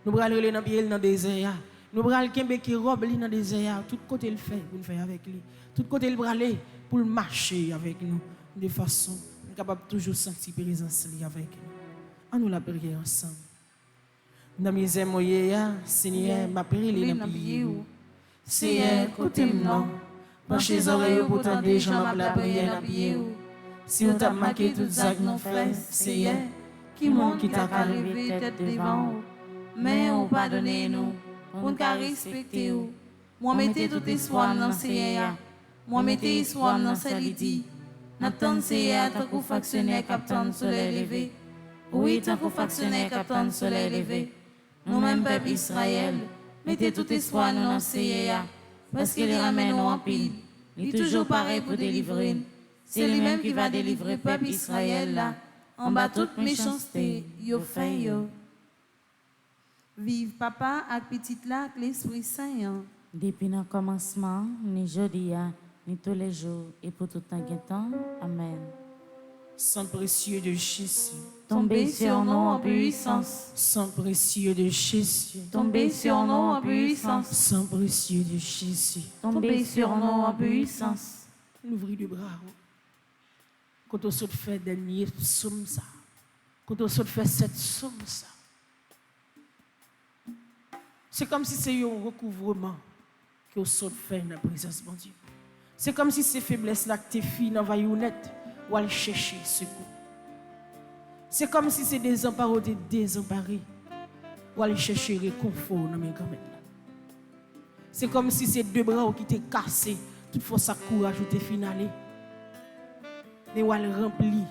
Nous allons le dans le désert. Nous allons le qui robe dans le désert. Tout côté le fait pour le faire avec lui. Tout côté le aller pour le marcher avec nous. De façon capable de toujours sentir la présence avec nous. On nous la prière ensemble. Dans la misère, Seigneur, ma prière dans prière. Seigneur, écoutez-moi. Penchez les oreilles pour tant des gens la prière dans prière. Si on t'a marqué tout ça que nous faisons, Seigneur, qui monte qui t'a arrivé tête devant vous. Mais on pardonnez-nous, pour nous respecter vous. Moi mettez tout espoir dans Seigneur. Moi mettez espoir dans Salidi. N'attendez Seigneur tant qu'on factionnaire capitaine soleil levé. Oui, tant qu'on factionnaire capitaine soleil levé. Nous-mêmes, peuple Israël, mettez tout espoir dans Seigneur. Parce qu'il ramène nous en pile. Il est toujours pareil pour délivrer. C'est lui-même qui va délivrer peuple Israël là. En bas toute méchanceté, yo fait yo. Vive papa avec petite là, l'Esprit Saint. Depuis le commencement, ni jodi a, ni tous les jours, et pour tout un temps. Amen. Sang précieux de Jésus. Tombez sur nous en puissance. Sang précieux de Jésus. Tombez sur nous en puissance. Sang précieux de Jésus. Tombez sur nous en puissance. L'ouvrir le bras. Quand on saute fait dernier somme ça. Quand on saute fait cette somme ça. C'est comme si c'est un recouvrement que on saute fait dans la présence de Dieu. C'est comme si ces faiblesses là que tes filles dans vaillonnette ou aller chercher secours. C'est comme si c'est désemparé ou désemparé ou aller chercher réconfort dans mes grands-mères. C'est comme si c'est deux bras qui t'es cassé, toutefois ça courage ou t'es finalé. Mais ou elle remplit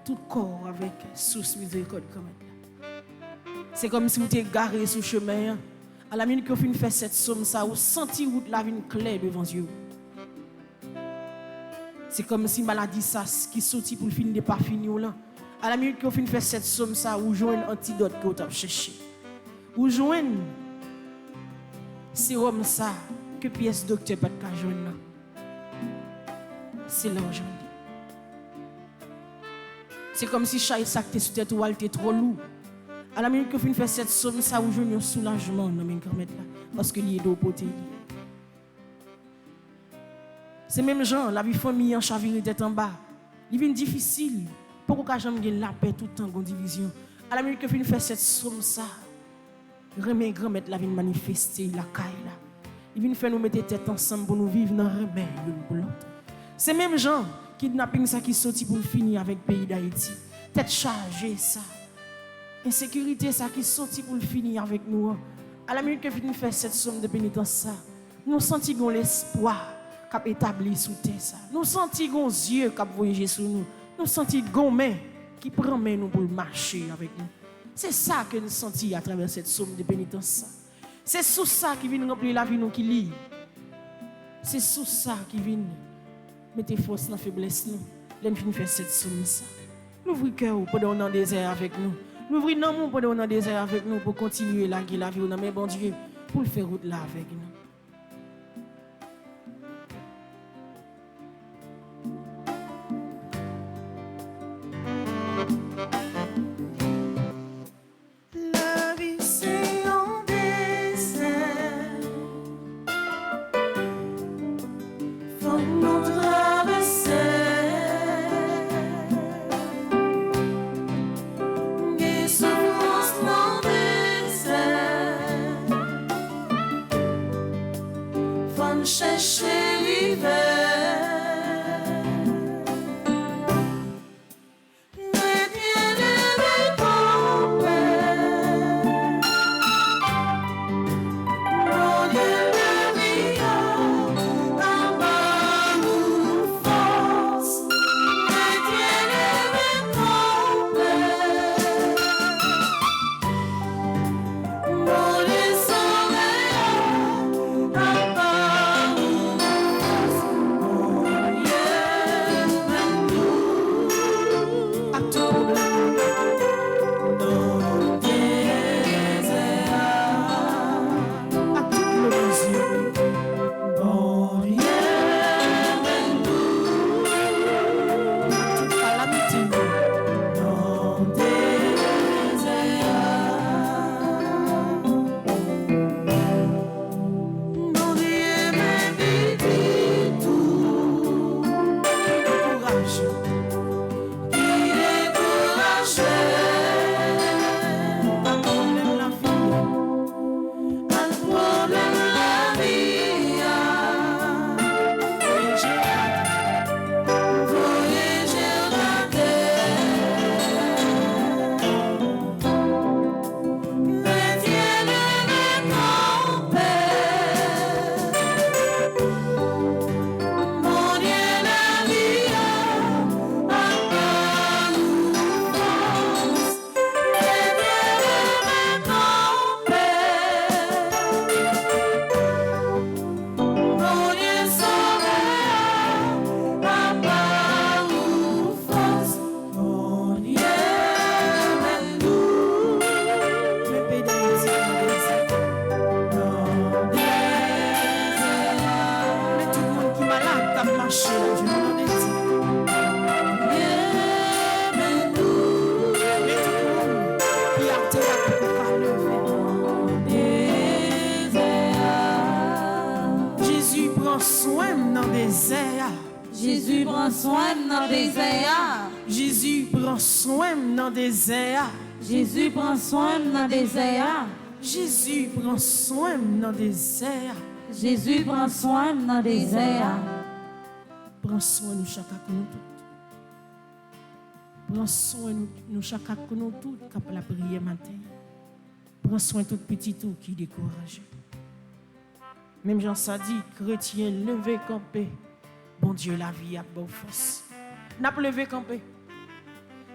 tout corps avec source miséricorde quand même. C'est comme si vous t'es garé sur le chemin. À la minute que vous fait cette somme, ça vous senti route la vie claire devant Dieu. C'est comme si maladie ça qui sorti pour finir de pas finir là. À la minute que vous fait cette somme, ça vous jouez un antidote que vous avez cherché. Vous jouez sérum ça que pièce docteur pas de joindre. C'est l'argent. C'est comme si chaque sac te sous tête ou était trop lourd. À la minute que vous faites cette somme, ça vous joue un soulagement dans mes grand-mères là, parce que lié d'eau potée. C'est même gens, la vie famille en chaviré tête en bas. Il vient difficile. Pourquoi j'aime gagner la paix tout le temps en division. À la minute que vous faites cette somme ça, remède grand-mère la vie manifester la caille là. Il vient faire nous mettre tête ensemble pour nous vivre dans remède l'une pour l'autre. C'est même gens kidnapping ça qui sorti pour finir avec le pays d'Haïti. Tête chargée ça. Insécurité ça qui sorti pour finir avec nous. À la minute que nous fait cette somme de pénitence ça, nous sentons l'espoir qu'a établi sous terre ça. Nous sentons les yeux qu'a voyagé sur nous. Nous sentons main qui prend main nous pour marcher avec nous. C'est ça que nous sentons à travers cette somme de pénitence ça. C'est sous ça qui vient remplir la vie nous qui lit. C'est sous ça qui vient mettre force dans la faiblesse nous. Nous venons faire cette somme ça. Nous ouvrons cœur pendant dans le désert avec nous. Nous ouvrons nos mains pendant dans le désert avec nous pour continuer la vie dans mais bon Dieu pour le faire route là avec nous. La vie c'est un désert. Faut nous traverser. Des souffrances dans le désert. Faut nous chercher l'hiver. prend soin dans le désert. Jésus prend soin dans le désert. Jésus prend soin dans le désert. Jésus prend soin dans le désert. Jésus prend soin dans le désert. Prends soin de chacun de nous tous. Prends soin de chacun de nous tous quand la prière matin. Prends soin de tout petit tout qui décourage. Même Jean ça dit, chrétien, levez camper. Bon Dieu, la vie a bonne force. N'a pas levé camper.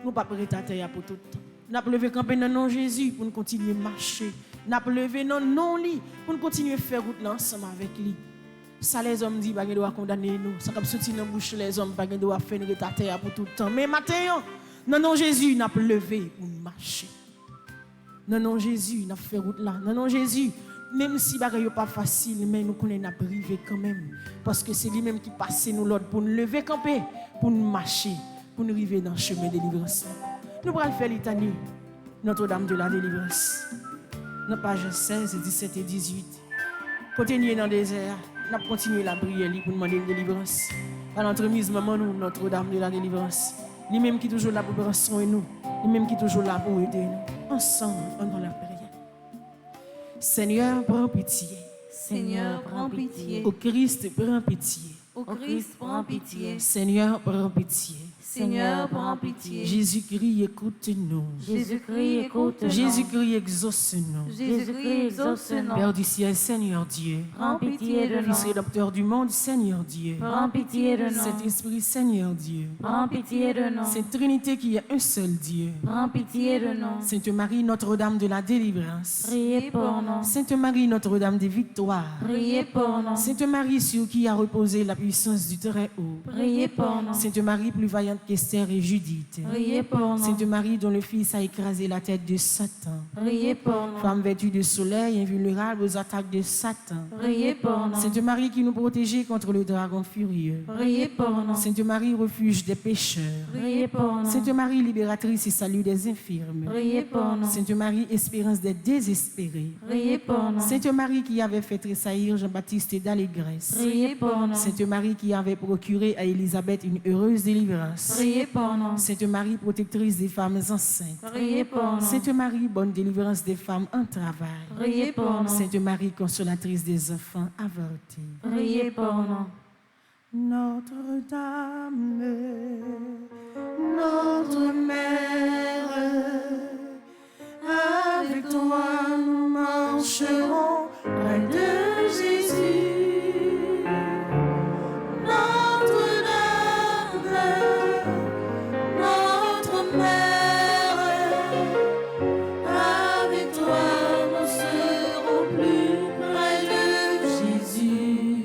Nous pas prêter à terre pour tout le temps. N'a pas levé camper dans le nom de Jésus pour nous continuer à marcher. N'a pas levé dans le nom lui pour nous continuer à faire route là ensemble avec lui. Ça les hommes disent pas qu'ils doivent condamner nous. Ça comme sorti dans bouche les hommes pas qu'ils doivent faire une à terre pour tout le temps. Mais maintenant, dans le nom de Jésus, n'a pas levé pour marcher. Dans le nom de Jésus, n'a fait route là. Dans le nom de Jésus, même si ce n'est pas facile, mais nous connaissons n'a privé quand même. Parce que c'est lui-même qui passe nous l'autre pour nous lever camper, pour nous marcher, pour nous arriver dans le chemin de délivrance. Nous allons faire litanie, Notre-Dame de la délivrance. Dans page 16, 17 et 18. Continuez dans le désert, nous allons continuer la prière pour demander la délivrance. À l'entremise, maman, nous, Notre-Dame de la délivrance. Lui-même qui est toujours là pour prendre soin de nous. Lui-même qui est toujours là pour aider nous. Ensemble, dans la prière. Seigneur, prends pitié. Seigneur, prends pitié. Au Christ, prends pitié. Au Christ, prends pitié. Seigneur, prends pitié. Seigneur, prends pitié. Jésus-Christ, écoute-nous. Jésus-Christ, écoute-nous. Jésus-Christ, exauce-nous. Jésus-Christ, exauce-nous. Père du ciel, Seigneur Dieu. Prends pitié de Fils nous. rédempteur du monde, Seigneur Dieu. Prends pitié de nous. Saint-Esprit, Seigneur Dieu. Prends pitié de nous. Sainte Trinité qui est un seul Dieu. Prends pitié de nous. Sainte Marie, Notre-Dame de la délivrance. Priez pour nous. Sainte Marie, Notre-Dame des victoires. Priez pour nous. Sainte Marie, sur qui a reposé la puissance du Très-Haut. Priez pour nous. Sainte Marie, plus vaillante qu'Esther et Judith. Priez pour nous. Sainte Marie, dont le Fils a écrasé la tête de Satan. Priez pour nous. Femme vêtue de soleil, invulnérable aux attaques de Satan. Priez pour nous. Sainte Marie qui nous protégeait contre le dragon furieux. Priez pour nous. Sainte Marie, refuge des pécheurs. Priez pour nous. Sainte Marie, libératrice et salut des infirmes. Priez pour nous. Sainte Marie, espérance des désespérés. Priez pour nous. Sainte Marie qui avait fait tressaillir Jean-Baptiste d'allégresse. Priez pour nous. Sainte Marie qui avait procuré à Élisabeth une heureuse délivrance. Priez pour nous. Sainte Marie, protectrice des femmes enceintes. Priez pour nous. Sainte Marie, bonne délivrance des femmes en travail. Priez pour nous. Sainte Marie, consolatrice des enfants avortés. Priez pour nous. Notre-Dame, notre mère, avec toi nous marcherons près de Jésus. Notre-Dame, notre mère, avec toi nous serons plus près de Jésus.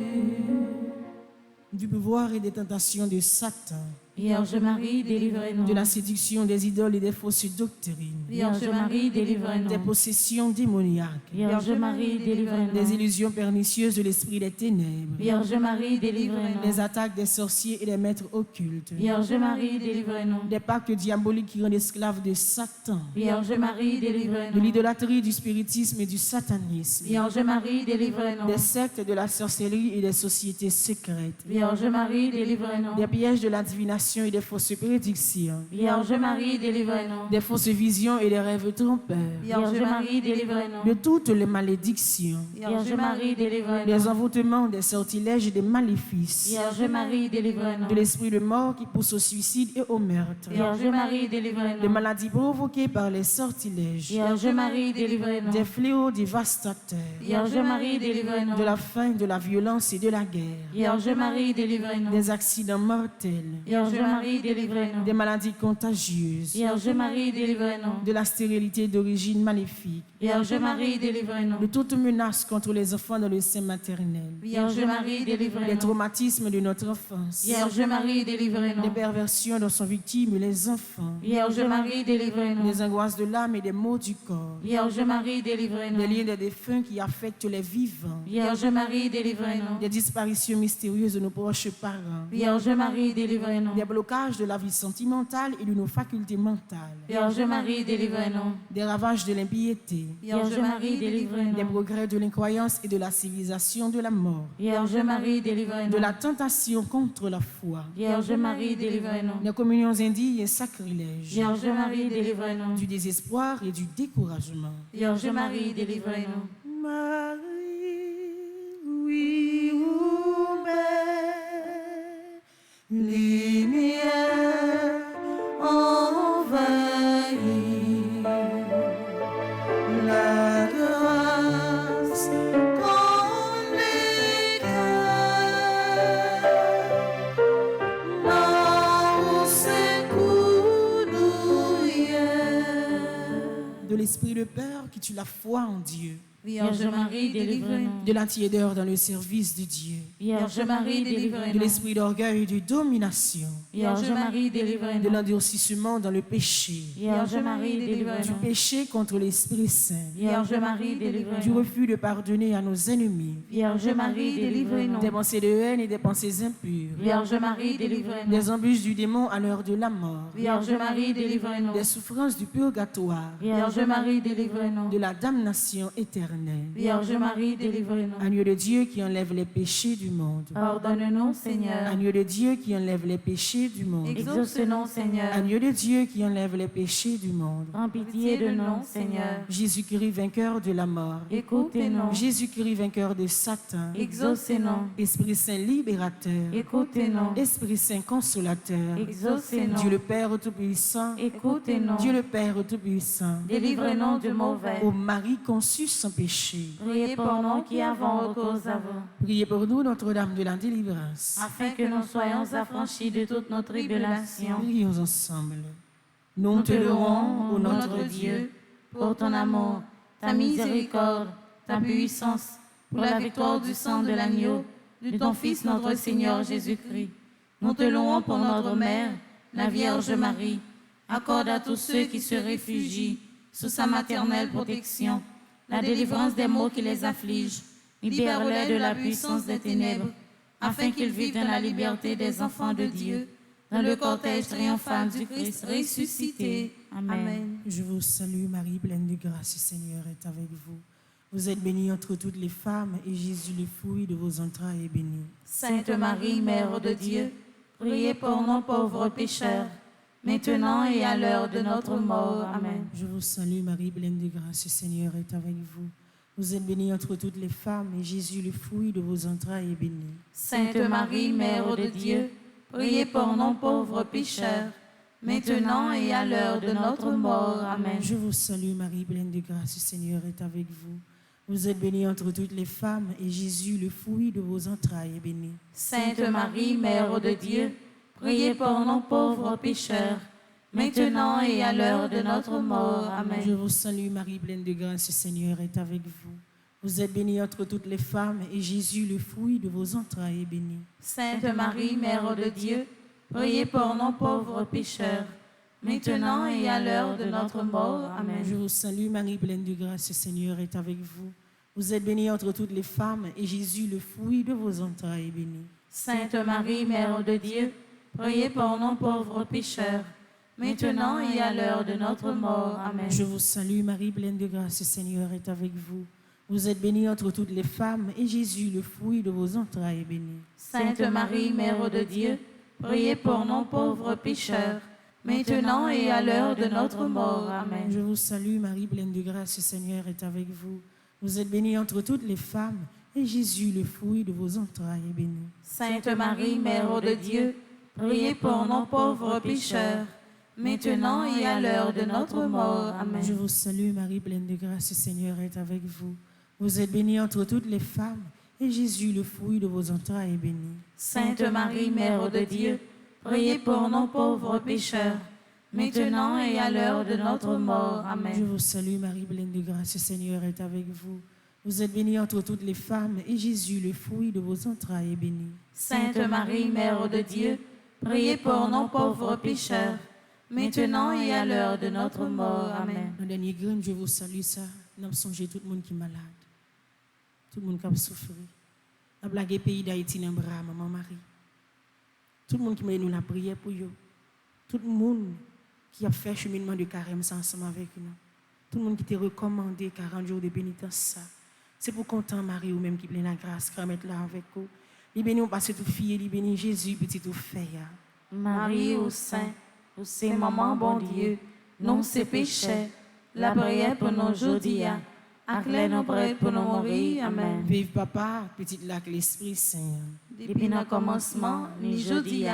Du pouvoir et des tentations de Satan, Vierge Marie, délivrez-nous. de la séduction des idoles et des fausses doctrines, Vierge Marie, délivrez-nous. des possessions démoniaques, Vierge Marie, délivrez-nous. des illusions pernicieuses de l'esprit des ténèbres, Vierge Marie, délivrez-nous. des attaques des sorciers et des maîtres occultes, Vierge Marie, délivrez-nous. des pactes diaboliques qui rendent esclaves de Satan, Vierge Marie, de délivrez-nous. l'idolâtrie, du spiritisme et du satanisme, Vierge Marie, délivrez-nous. des sectes de la sorcellerie et des sociétés secrètes, Vierge Marie, délivrez-nous. des pièges de la divination et des fausses prédictions, Vierge Marie, délivrez-nous. des fausses visions et des rêves trompeurs, Vierge Marie, délivrez-nous. de toutes les malédictions, Vierge Marie, délivrez-nous. des envoûtements, des sortilèges et des maléfices, Vierge Marie, délivrez-nous. de l'esprit de mort qui pousse au suicide et au meurtre, Vierge Marie, des délivrez-nous. maladies provoquées par les sortilèges, Vierge Marie, délivrez-nous. des fléaux dévastateurs, Vierge Marie, délivrez-nous. de la faim, de la violence et de la guerre, Vierge Marie, délivrez-nous. des accidents mortels, Vierge Marie, délivrez-nous. des maladies contagieuses, Vierge Marie, délivrez-nous. de la stérilité d'origine maléfique, Vierge Marie, délivrez-nous. de toute menace contre les enfants dans le sein maternel, Vierge Marie, des délivrez-nous. traumatismes de notre enfance, Vierge Marie, délivrez-nous. des perversions dont sont victimes les enfants, Vierge Marie, délivrez-nous. des angoisses de l'âme et des maux du corps, Vierge Marie, délivrez-nous. des liens des défunts qui affectent les vivants, Vierge Marie, délivrez-nous. des disparitions mystérieuses de nos proches parents, Vierge Marie, délivrez-nous. des blocages de la vie sentimentale et de nos facultés mentales, Vierge Marie, délivrez-nous. des ravages de l'impiété, Vierge Marie, des délivrez-nous. progrès de l'incroyance et de la civilisation de la mort, Vierge Marie, délivrez-nous. de la tentation contre la foi, Vierge Marie, délivrez-nous. des communions indignes et sacrilèges, Vierge Marie, délivrez-nous. du désespoir et du découragement. Vierge Marie, délivrez-nous. Marie, oui, ou Lumière envahit la grâce comme les cœurs. Là où de l'esprit de peur qui tue la foi en Dieu, Vierge Marie, délivrez-nous. de la tiédeur dans le service de Dieu, Vierge Marie, de délivrez-nous. l'esprit d'orgueil et de domination, Vierge Marie, de délivrez-nous. l'endurcissement dans le péché, Vierge Marie, du délivrez-nous. péché contre l'Esprit Saint, Vierge Marie, du délivrez-nous. refus de pardonner à nos ennemis, Vierge Marie, délivrez-nous. des pensées de haine et des pensées impures, Vierge Marie, délivrez-nous. des embûches du démon à l'heure de la mort, Vierge Marie, délivrez-nous. des souffrances du purgatoire, Vierge Marie, délivrez-nous. de la damnation éternelle. Vierge Marie, délivrez-nous. Agneau de Dieu qui enlève les péchés du monde. Pardonne-nous, Seigneur. Agneau de Dieu qui enlève les péchés du monde. Exauce-nous, Seigneur. Agneau de Dieu qui enlève les péchés du monde. Prends pitié de nous, Seigneur. Jésus-Christ vainqueur de la mort. Écoutez-nous. Jésus-Christ vainqueur de Satan. Exaucez-nous. Esprit Saint libérateur. Écoutez-nous. Esprit Saint consolateur. Dieu Exaucez-nous. le Père Tout-Puissant. Écoutez-nous. Dieu le Père Tout-Puissant. Délivrez-nous du mauvais. Ô Marie conçue sans péché. Priez pour nous qui avons recours à vous, Priez pour nous, Notre-Dame de la délivrance. afin que nous soyons affranchis de toutes nos tribulations. Prions ensemble. Nous Nous te louons, ô notre notre Dieu, pour ton amour, ta miséricorde, ta puissance, pour la victoire du sang de l'agneau, de ton Fils notre Seigneur Jésus-Christ. Nous te louons pour notre Mère, la Vierge Marie. Accorde à tous ceux qui se réfugient sous sa maternelle protection la délivrance des maux qui les affligent. Libère-les de la puissance des ténèbres, afin qu'ils vivent dans la liberté des enfants de Dieu, dans le cortège triomphal du Christ ressuscité. Amen. Je vous salue Marie, pleine de grâce, le Seigneur est avec vous. Vous êtes bénie entre toutes les femmes, et Jésus, le fruit de vos entrailles, est béni. Sainte Marie, Mère de Dieu, priez pour nous pauvres pécheurs, maintenant et à l'heure de notre mort. Amen. Je vous salue Marie, pleine de grâce, le Seigneur est avec vous. Vous êtes bénie entre toutes les femmes, et Jésus, le fruit de vos entrailles, est béni. Sainte Marie, Mère de Dieu, priez pour nous pauvres pécheurs, maintenant et à l'heure de notre mort. Amen. Je vous salue Marie, pleine de grâce, le Seigneur est avec vous. Vous êtes bénie entre toutes les femmes, et Jésus, le fruit de vos entrailles, est béni. Sainte Marie, Mère de Dieu, priez pour nous pauvres pécheurs, maintenant et à l'heure de notre mort. Amen. Je vous salue Marie, pleine de grâce, le Seigneur est avec vous. Vous êtes bénie entre toutes les femmes, et Jésus, le fruit de vos entrailles, est béni. Sainte Marie, Mère de Dieu, priez pour nous pauvres pécheurs, maintenant et à l'heure de notre mort. Amen. Je vous salue Marie, pleine de grâce, le Seigneur est avec vous. Vous êtes bénie entre toutes les femmes, et Jésus, le fruit de vos entrailles, est béni. Sainte Marie, Mère de Dieu, priez pour nous pauvres pécheurs, maintenant et à l'heure de notre mort. Amen. Je vous salue Marie, pleine de grâce, le Seigneur est avec vous. Vous êtes bénie entre toutes les femmes, et Jésus, le fruit de vos entrailles, est béni. Sainte Marie, Mère de Dieu, priez pour nous pauvres pécheurs, maintenant et à l'heure de notre mort. Amen. Je vous salue Marie, pleine de grâce, le Seigneur est avec vous. Vous êtes bénie entre toutes les femmes, et Jésus, le fruit de vos entrailles, est béni. Sainte Marie, Mère de Dieu, priez pour nous pauvres pécheurs, maintenant et à l'heure de notre mort. Amen. Je vous salue Marie, pleine de grâce, le Seigneur est avec vous. Vous êtes bénie entre toutes les femmes, et Jésus, le fruit de vos entrailles, est béni. Sainte Marie, Mère de Dieu, priez pour nous pauvres pécheurs, maintenant et à l'heure de notre mort. Amen. Je vous salue Marie, pleine de grâce, le Seigneur est avec vous. Vous êtes bénie entre toutes les femmes, et Jésus, le fruit de vos entrailles, est béni. Sainte Marie, Mère de Dieu, priez pour nous pauvres pécheurs, maintenant et à l'heure de notre mort. Amen. Dans le dernier grain, je vous salue ça. Nous avons songé tout le monde qui est malade, tout le monde qui a souffert. Nous avons blagué le pays d'Haïti dans le bras, maman Marie. Tout le monde qui m'a nous la prière pour eux. Tout le monde qui a fait cheminement de carême ensemble avec nous. Tout le monde qui t'a recommandé 40 jours de pénitence, ça. C'est pour content Marie ou même qui plein la grâce, qui mettre là avec vous. Il bénit parce que tout fille, il bénit Jésus, petit tout fait. Marie au sein, ou c'est maman bon Dieu, non c'est péché, la prière pour nous aujourd'hui, acclare nos prêts pour nous mourir, amen. Vive papa, petit lac l'Esprit Saint. Depuis le commencement, ni aujourd'hui,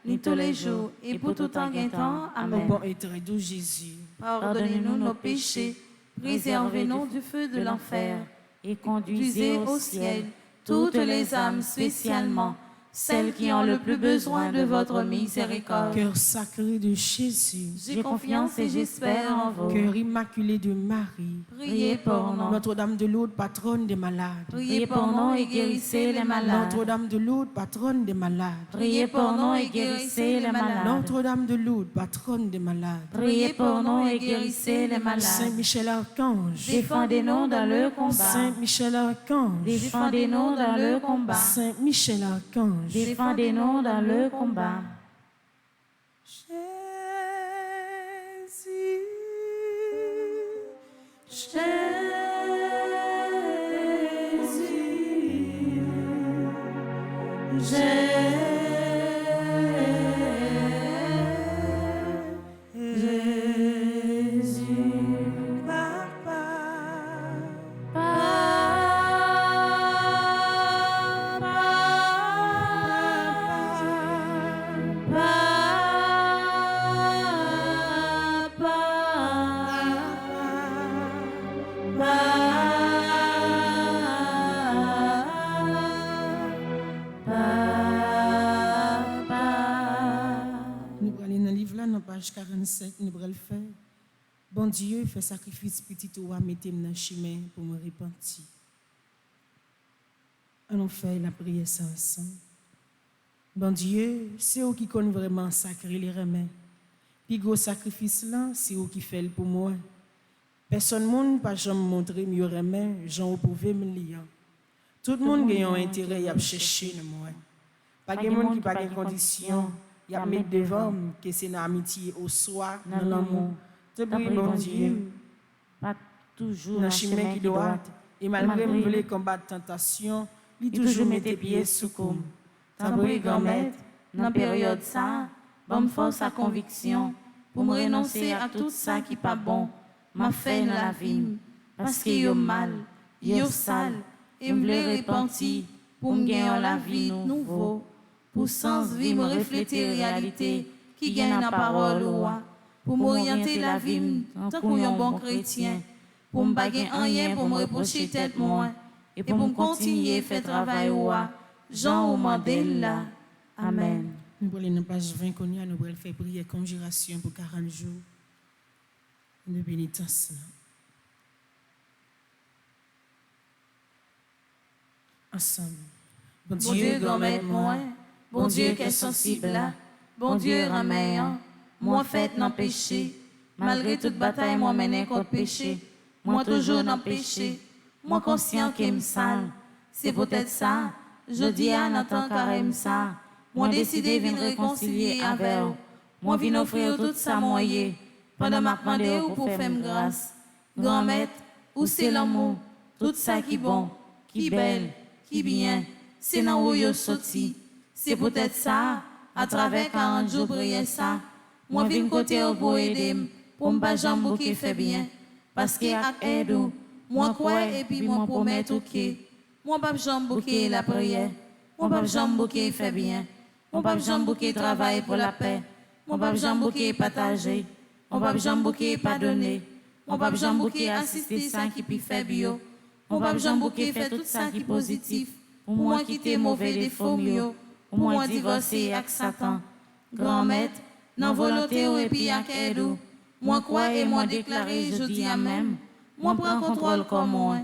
ni tous les jours, et pour tout temps et temps, Au amen. bon et très doux Jésus. Pardonnez-nous nos péchés, préservez-nous du feu de l'enfer, et conduisez au ciel toutes les âmes, spécialement celles qui ont le plus besoin de votre miséricorde. Cœur sacré de Jésus. J'ai confiance et j'espère en vous. Cœur immaculé de Marie. Priez pour nous. Notre-Dame de Lourdes, patronne des malades. Priez pour nous et guérissez les malades. Notre-Dame de Lourdes, patronne des malades. Priez pour nous et guérissez les malades. Notre-Dame de Lourdes, patronne des malades. Priez pour nous et guérissez les malades. Saint Michel Archange. Défendez-nous dans le combat. Saint Michel Archange. Défendez-nous dans le combat. Saint Michel Archange. défendez-nous dans le combat. Page 47, nous allons le faire. Bon Dieu, fait sacrifice petit ou à mettre dans le chemin pour me repentir. Allons faire la prière ensemble. Bon Dieu, c'est vous qui connaissez vraiment sacré les remèdes. Puis gros sacrifice là, c'est vous qui fait pour moi. Personne ne peut jamais montrer mieux remède, j'en pouvez me lire. Tout le monde a un intérêt à chercher moi. Pas de monde qui n'a pas de conditions. Il y a mettre devant que c'est une amitié au soi, dans l'amour. Te prie, bon Dieu, pas toujours dans le chemin qui doit. Et malgré me voulez combattre tentation, il toujours met tes pieds sous comme. Te prie, grand-mère, dans la période ça, bonne force à conviction, pour me renoncer à tout ça qui n'est pas bon, m'a fait dans la vie, parce qu'il y a mal, il y a sale, et me voulait repentir, pour me gagner la vie nouveau. Pour sans vie me refléter réalité qui gagne la parole au roi, pour m'orienter la vie tant qu'on est un bon chrétien, pour me baguer en rien, pour me reprocher tête moins, et pour me continuer à faire travail au roi, Jean au Mandela. Amen. Nous allons dans page 20, nous allons faire prière conjuration pour 40 jours de pénitence. Ensemble. Bon Dieu, grand-mère, moi. Bon Dieu, qu'est sensible là. Bon Dieu, ramène, moi fait dans péché. Malgré toute bataille, moi mène contre péché. Moi toujours dans péché. Moi conscient qu'il me sale. C'est peut-être ça. Je dis à Nathan carême ça. Moi décidé de venir réconcilier avec vous. Moi viens offrir tout ça moyen. Pendant ma demandé pour faire grâce. Grand maître, où c'est l'amour? Tout ça qui bon, qui belle, qui bien. C'est dans où yo sorti. C'est peut-être ça, à travers 40 jours prier ça. Moi, viens côté pour aider, pour me pas jambe qui fait bien. Parce que avec aide, moi crois et puis moi promets tout que. Moi, pas jambe qui la prière. Moi, pas jambe qui fait bien. Moi, pas jambe qui travaille pour la paix. Moi, pas jambe qui partager. Moi, pas jambe qui pardonner. Moi, pas jambe qui assister ça qui puis fait bio. Moi, pas jambe qui fait tout ça qui positif. Pour moi, quitter mauvais défaut mieux. Pour moi divorcer avec Satan. Grand maître, dans volonté ou et puis à cadeau. Moi crois et moi déclarer, je dis à même. Moi prends contrôle comme moi.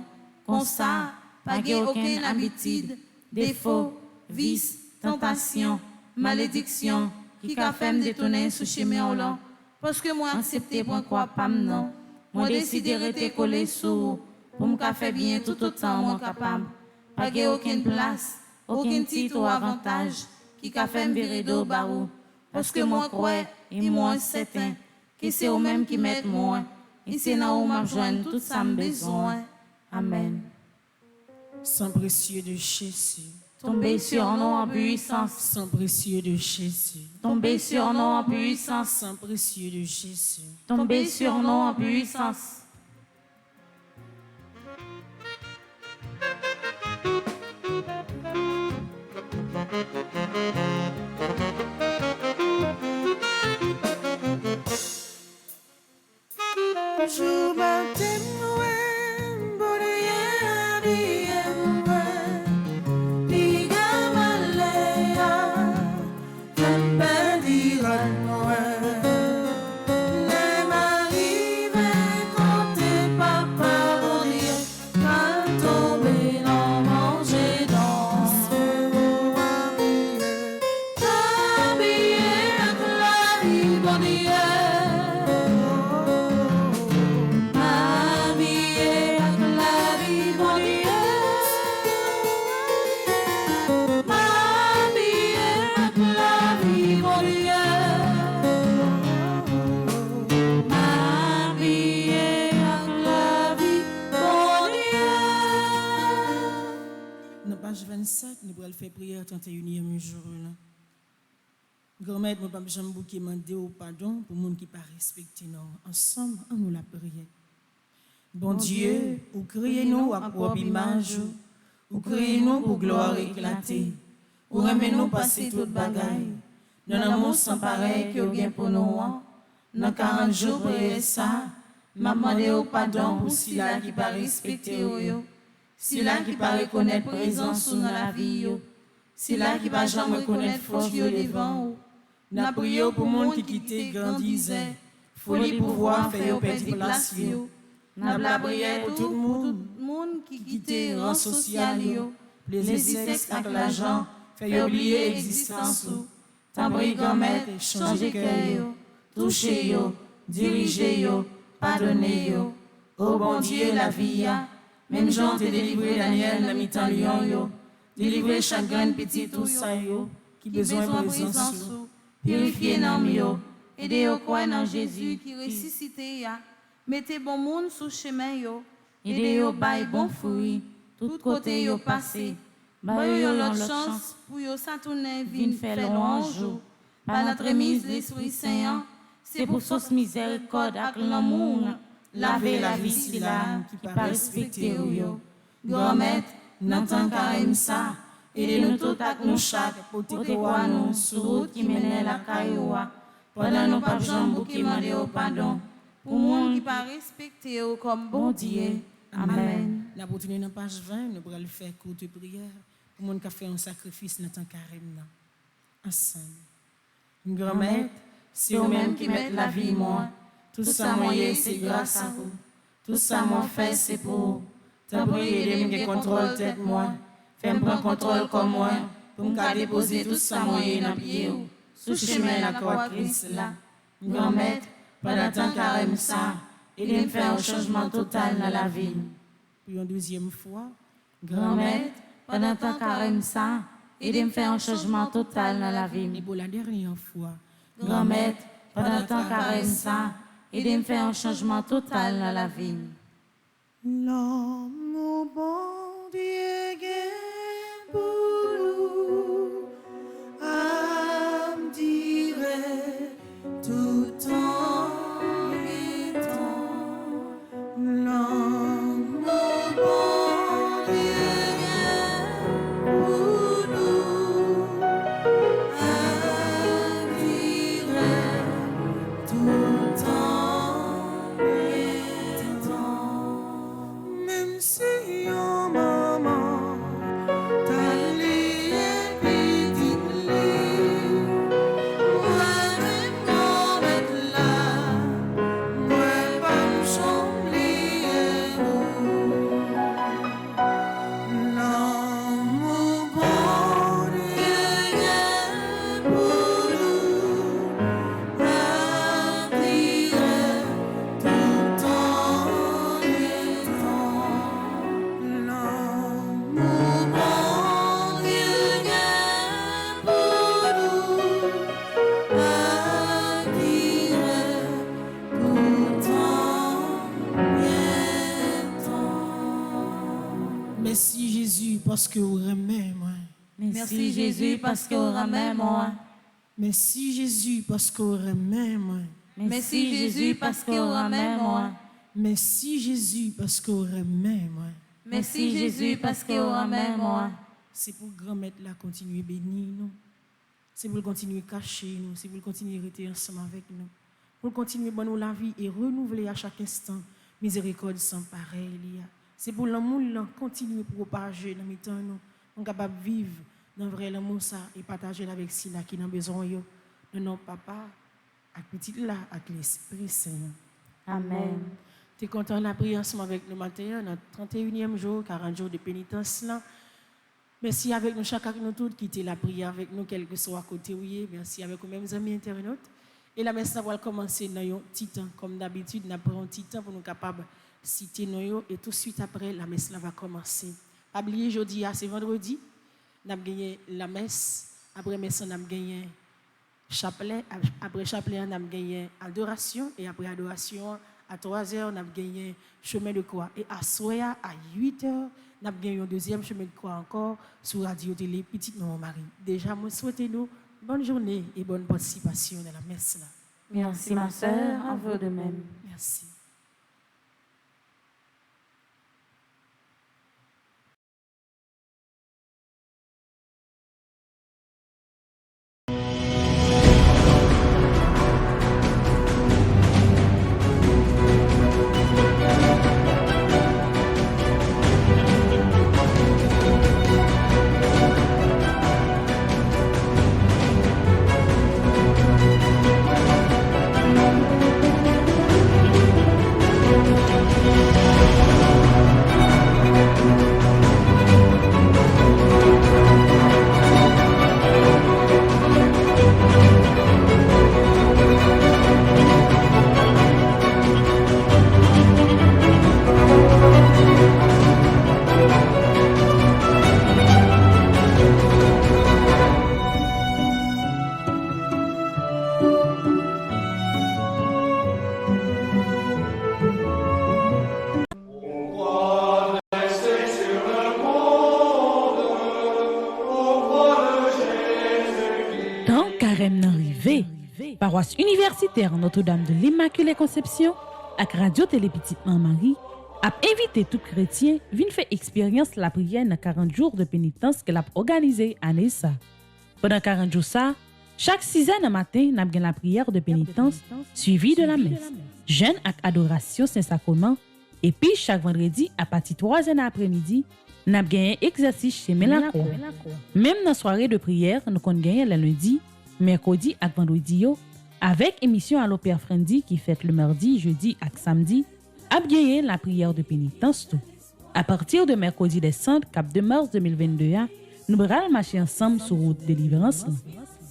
Comme ça, pas aucune habitude, défaut, vice, tentation, malédiction, qui a fait me détourner sous chemin au long. Parce que moi accepté pour quoi pas non. Moi décidé de rester collé sous pour me faire bien tout autant moi capable. Pas aucune place. Aucun titre ou avantage qui a fait me virer d'eau barou. Parce que moi crois et moi certain que c'est eux-mêmes qui mettent moi Et c'est là où m'a joindre tout ça me besoin. Amen. Sang précieux de Jésus. Tombez sur nous en puissance. Sang précieux de Jésus. Tombez sur nous en puissance. Sang précieux de Jésus. Tombez sur nous en puissance. Jour baptême, page 27, nous allons faire prière 31e jour. Grand-mère, nous ne jamais demander au pardon pour les gens qui ne respectent pas. Ensemble, on nous la prière. Bon Dieu, vous créez nous à propre image, vous créez nous pour gloire éclatée, vous remettez nous passer toute bagaille. Dans l'amour sans pareil que vous avez pour nous, dans 40 jours prier ça, m'a demandé au pardon pour ceux qui ne respectent pas. Ceux-là qui ne reconnaissent pas présence dans la vie, ceux-là qui ne jamais reconnaître force devant. Nous avons prié pour les gens qui quittent, grandissent, folie pouvoir faire perdre place. Nous avons prié pour tout le monde qui quitte rang social, les sexe avec l'argent, faire oublier l'existence. Tant pis, grand-mère, changer cœur, toucher, diriger, pardonner. Oh bon Dieu, la vie, même Jean t'a délivré Daniel dans mi-temps lion, délivré chaque grain petit tout ça qui besoin de présence, purifier l'âme, aider au croire dans Jésus qui ressuscité, mettez bon monde sous chemin, aider au bail bon fruit, tout côté yo passé, bail yo l'autre chance pour yo s'atourner vinn faire louange, par la remise de l'Esprit Saint, c'est pour sauce miséricorde avec l'amour. laver la vie si là qui pas respecter yo. Grand-mère, n'entend carême ça, aidez-nous tout à nous chaque pour te voir nous sur route qui mène la cailloua. Pendant nos pas jambes qui demandent au pardon, pour monde qui pas respecter comme bon Dieu. Amen. Nous allons continuer dans page 20, nous allons faire courte prière pour monde qui a fait un sacrifice dans temps carême ensemble. Grand-mère, c'est vous-même qui mettez la vie moi. Tout ça, moyen, c'est grâce à vous. Tout ça, mon fait, c'est pour vous. Tant prier, aidez-moi à contrôler tête moi. Faites-moi prendre contrôle comme moi. Pour me déposer tout ça, moyen, dans le pied. Sous chemin, la croix Christ là. Grand-mère, pendant tant carême ça, aidez-moi à faire un changement total dans la vie. Puis une deuxième fois. Grand-mère, pendant tant carême ça, aidez-moi à faire un changement total dans la vie. Et pour la dernière fois. Grand-mère, pendant tant carême ça, aidez-moi à faire un changement total dans la vie. L'homme au bon Dieu gagne pour nous, âme dirait tout en étant. L'homme au bon Dieu gagne pour nous, âme dirait tout en étant. Même si on maman parce que vous aimez moi. Merci Jésus parce que vous ramène moi. Merci Jésus parce que vous aimez moi. Merci Jésus parce que vous ramène moi. Merci Jésus parce que vous aimez moi. Merci Jésus parce que vous ramène moi. C'est pour grand-mère là continuer bénir nous. C'est pour continuer cacher nous, c'est pour continuer rester ensemble avec nous. Pour continuer bonne la vie et renouveler à chaque instant miséricorde sans pareil. C'est pour l'amour là continuer propager dans temps nous. On capable vivre dans vrai l'amour ça et partager avec ceux qui ont besoin yo. De nos papa avec petit là avec l'Esprit Saint. Amen. Tu es content de la prière ensemble avec nous matin, notre 31e jour, 40 jours de pénitence là. Merci avec nous, chacun de nous tous, qui était la prière avec nous, quel que soit à côté où il est. Merci avec nous, mêmes amis internautes. Et la messe va commencer dans un petit temps. Comme d'habitude, nous prenons un petit temps pour nous capables de citer nous. Et tout de suite après, la messe va commencer. Pas oublier, jeudi, c'est vendredi. Nous avons gagné la messe. Après la messe, nous avons gagné chapelet. Après chapelet, nous avons gagné adoration. Et après adoration, à 3h, nous avons gagné chemin de croix. Et à soir, à 8h, nous avons gagné un deuxième chemin de croix encore sur Radio Télé Petite Maman Marie. Déjà, moi souhaite nous bonne journée et bonne participation dans la messe. Merci ma sœur, à vous de même. Merci. Paroisse universitaire Notre-Dame de l'Immaculée Conception avec Radio Télé Petite Maman Marie a invité tout chrétien à faire expérience la prière dans 40 jours de pénitence qu'elle a organisé année ça. Pendant 40 jours ça, chaque 6h matin, nous avons la prière de pénitence suivie de la messe, jeûne avec adoration Saint-Sacrement et puis chaque vendredi à partir de 3h après-midi, nous avons un exercice chez Mélancourt. Même dans la soirée de prière, nous avons gagné le lundi, mercredi et vendredi avec émission à l'Opéra Friendly qui fête le mardi, jeudi et samedi, a gagné la prière de pénitence tout. À partir de mercredi décembre, cap de mars 2022, nous allons marcher ensemble sur route de délivrance.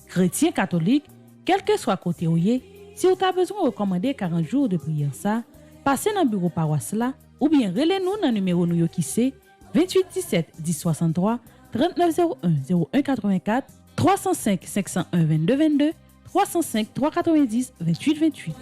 Chrétiens catholiques, quel que soit côté où y si vous avez besoin de recommander 40 jours de prière ça, passez dans le bureau paroisse là ou bien relez-nous dans le numéro nous qui c'est 28 17 10 63 39 01 01 84 305 501 22 22 305 390 28 28.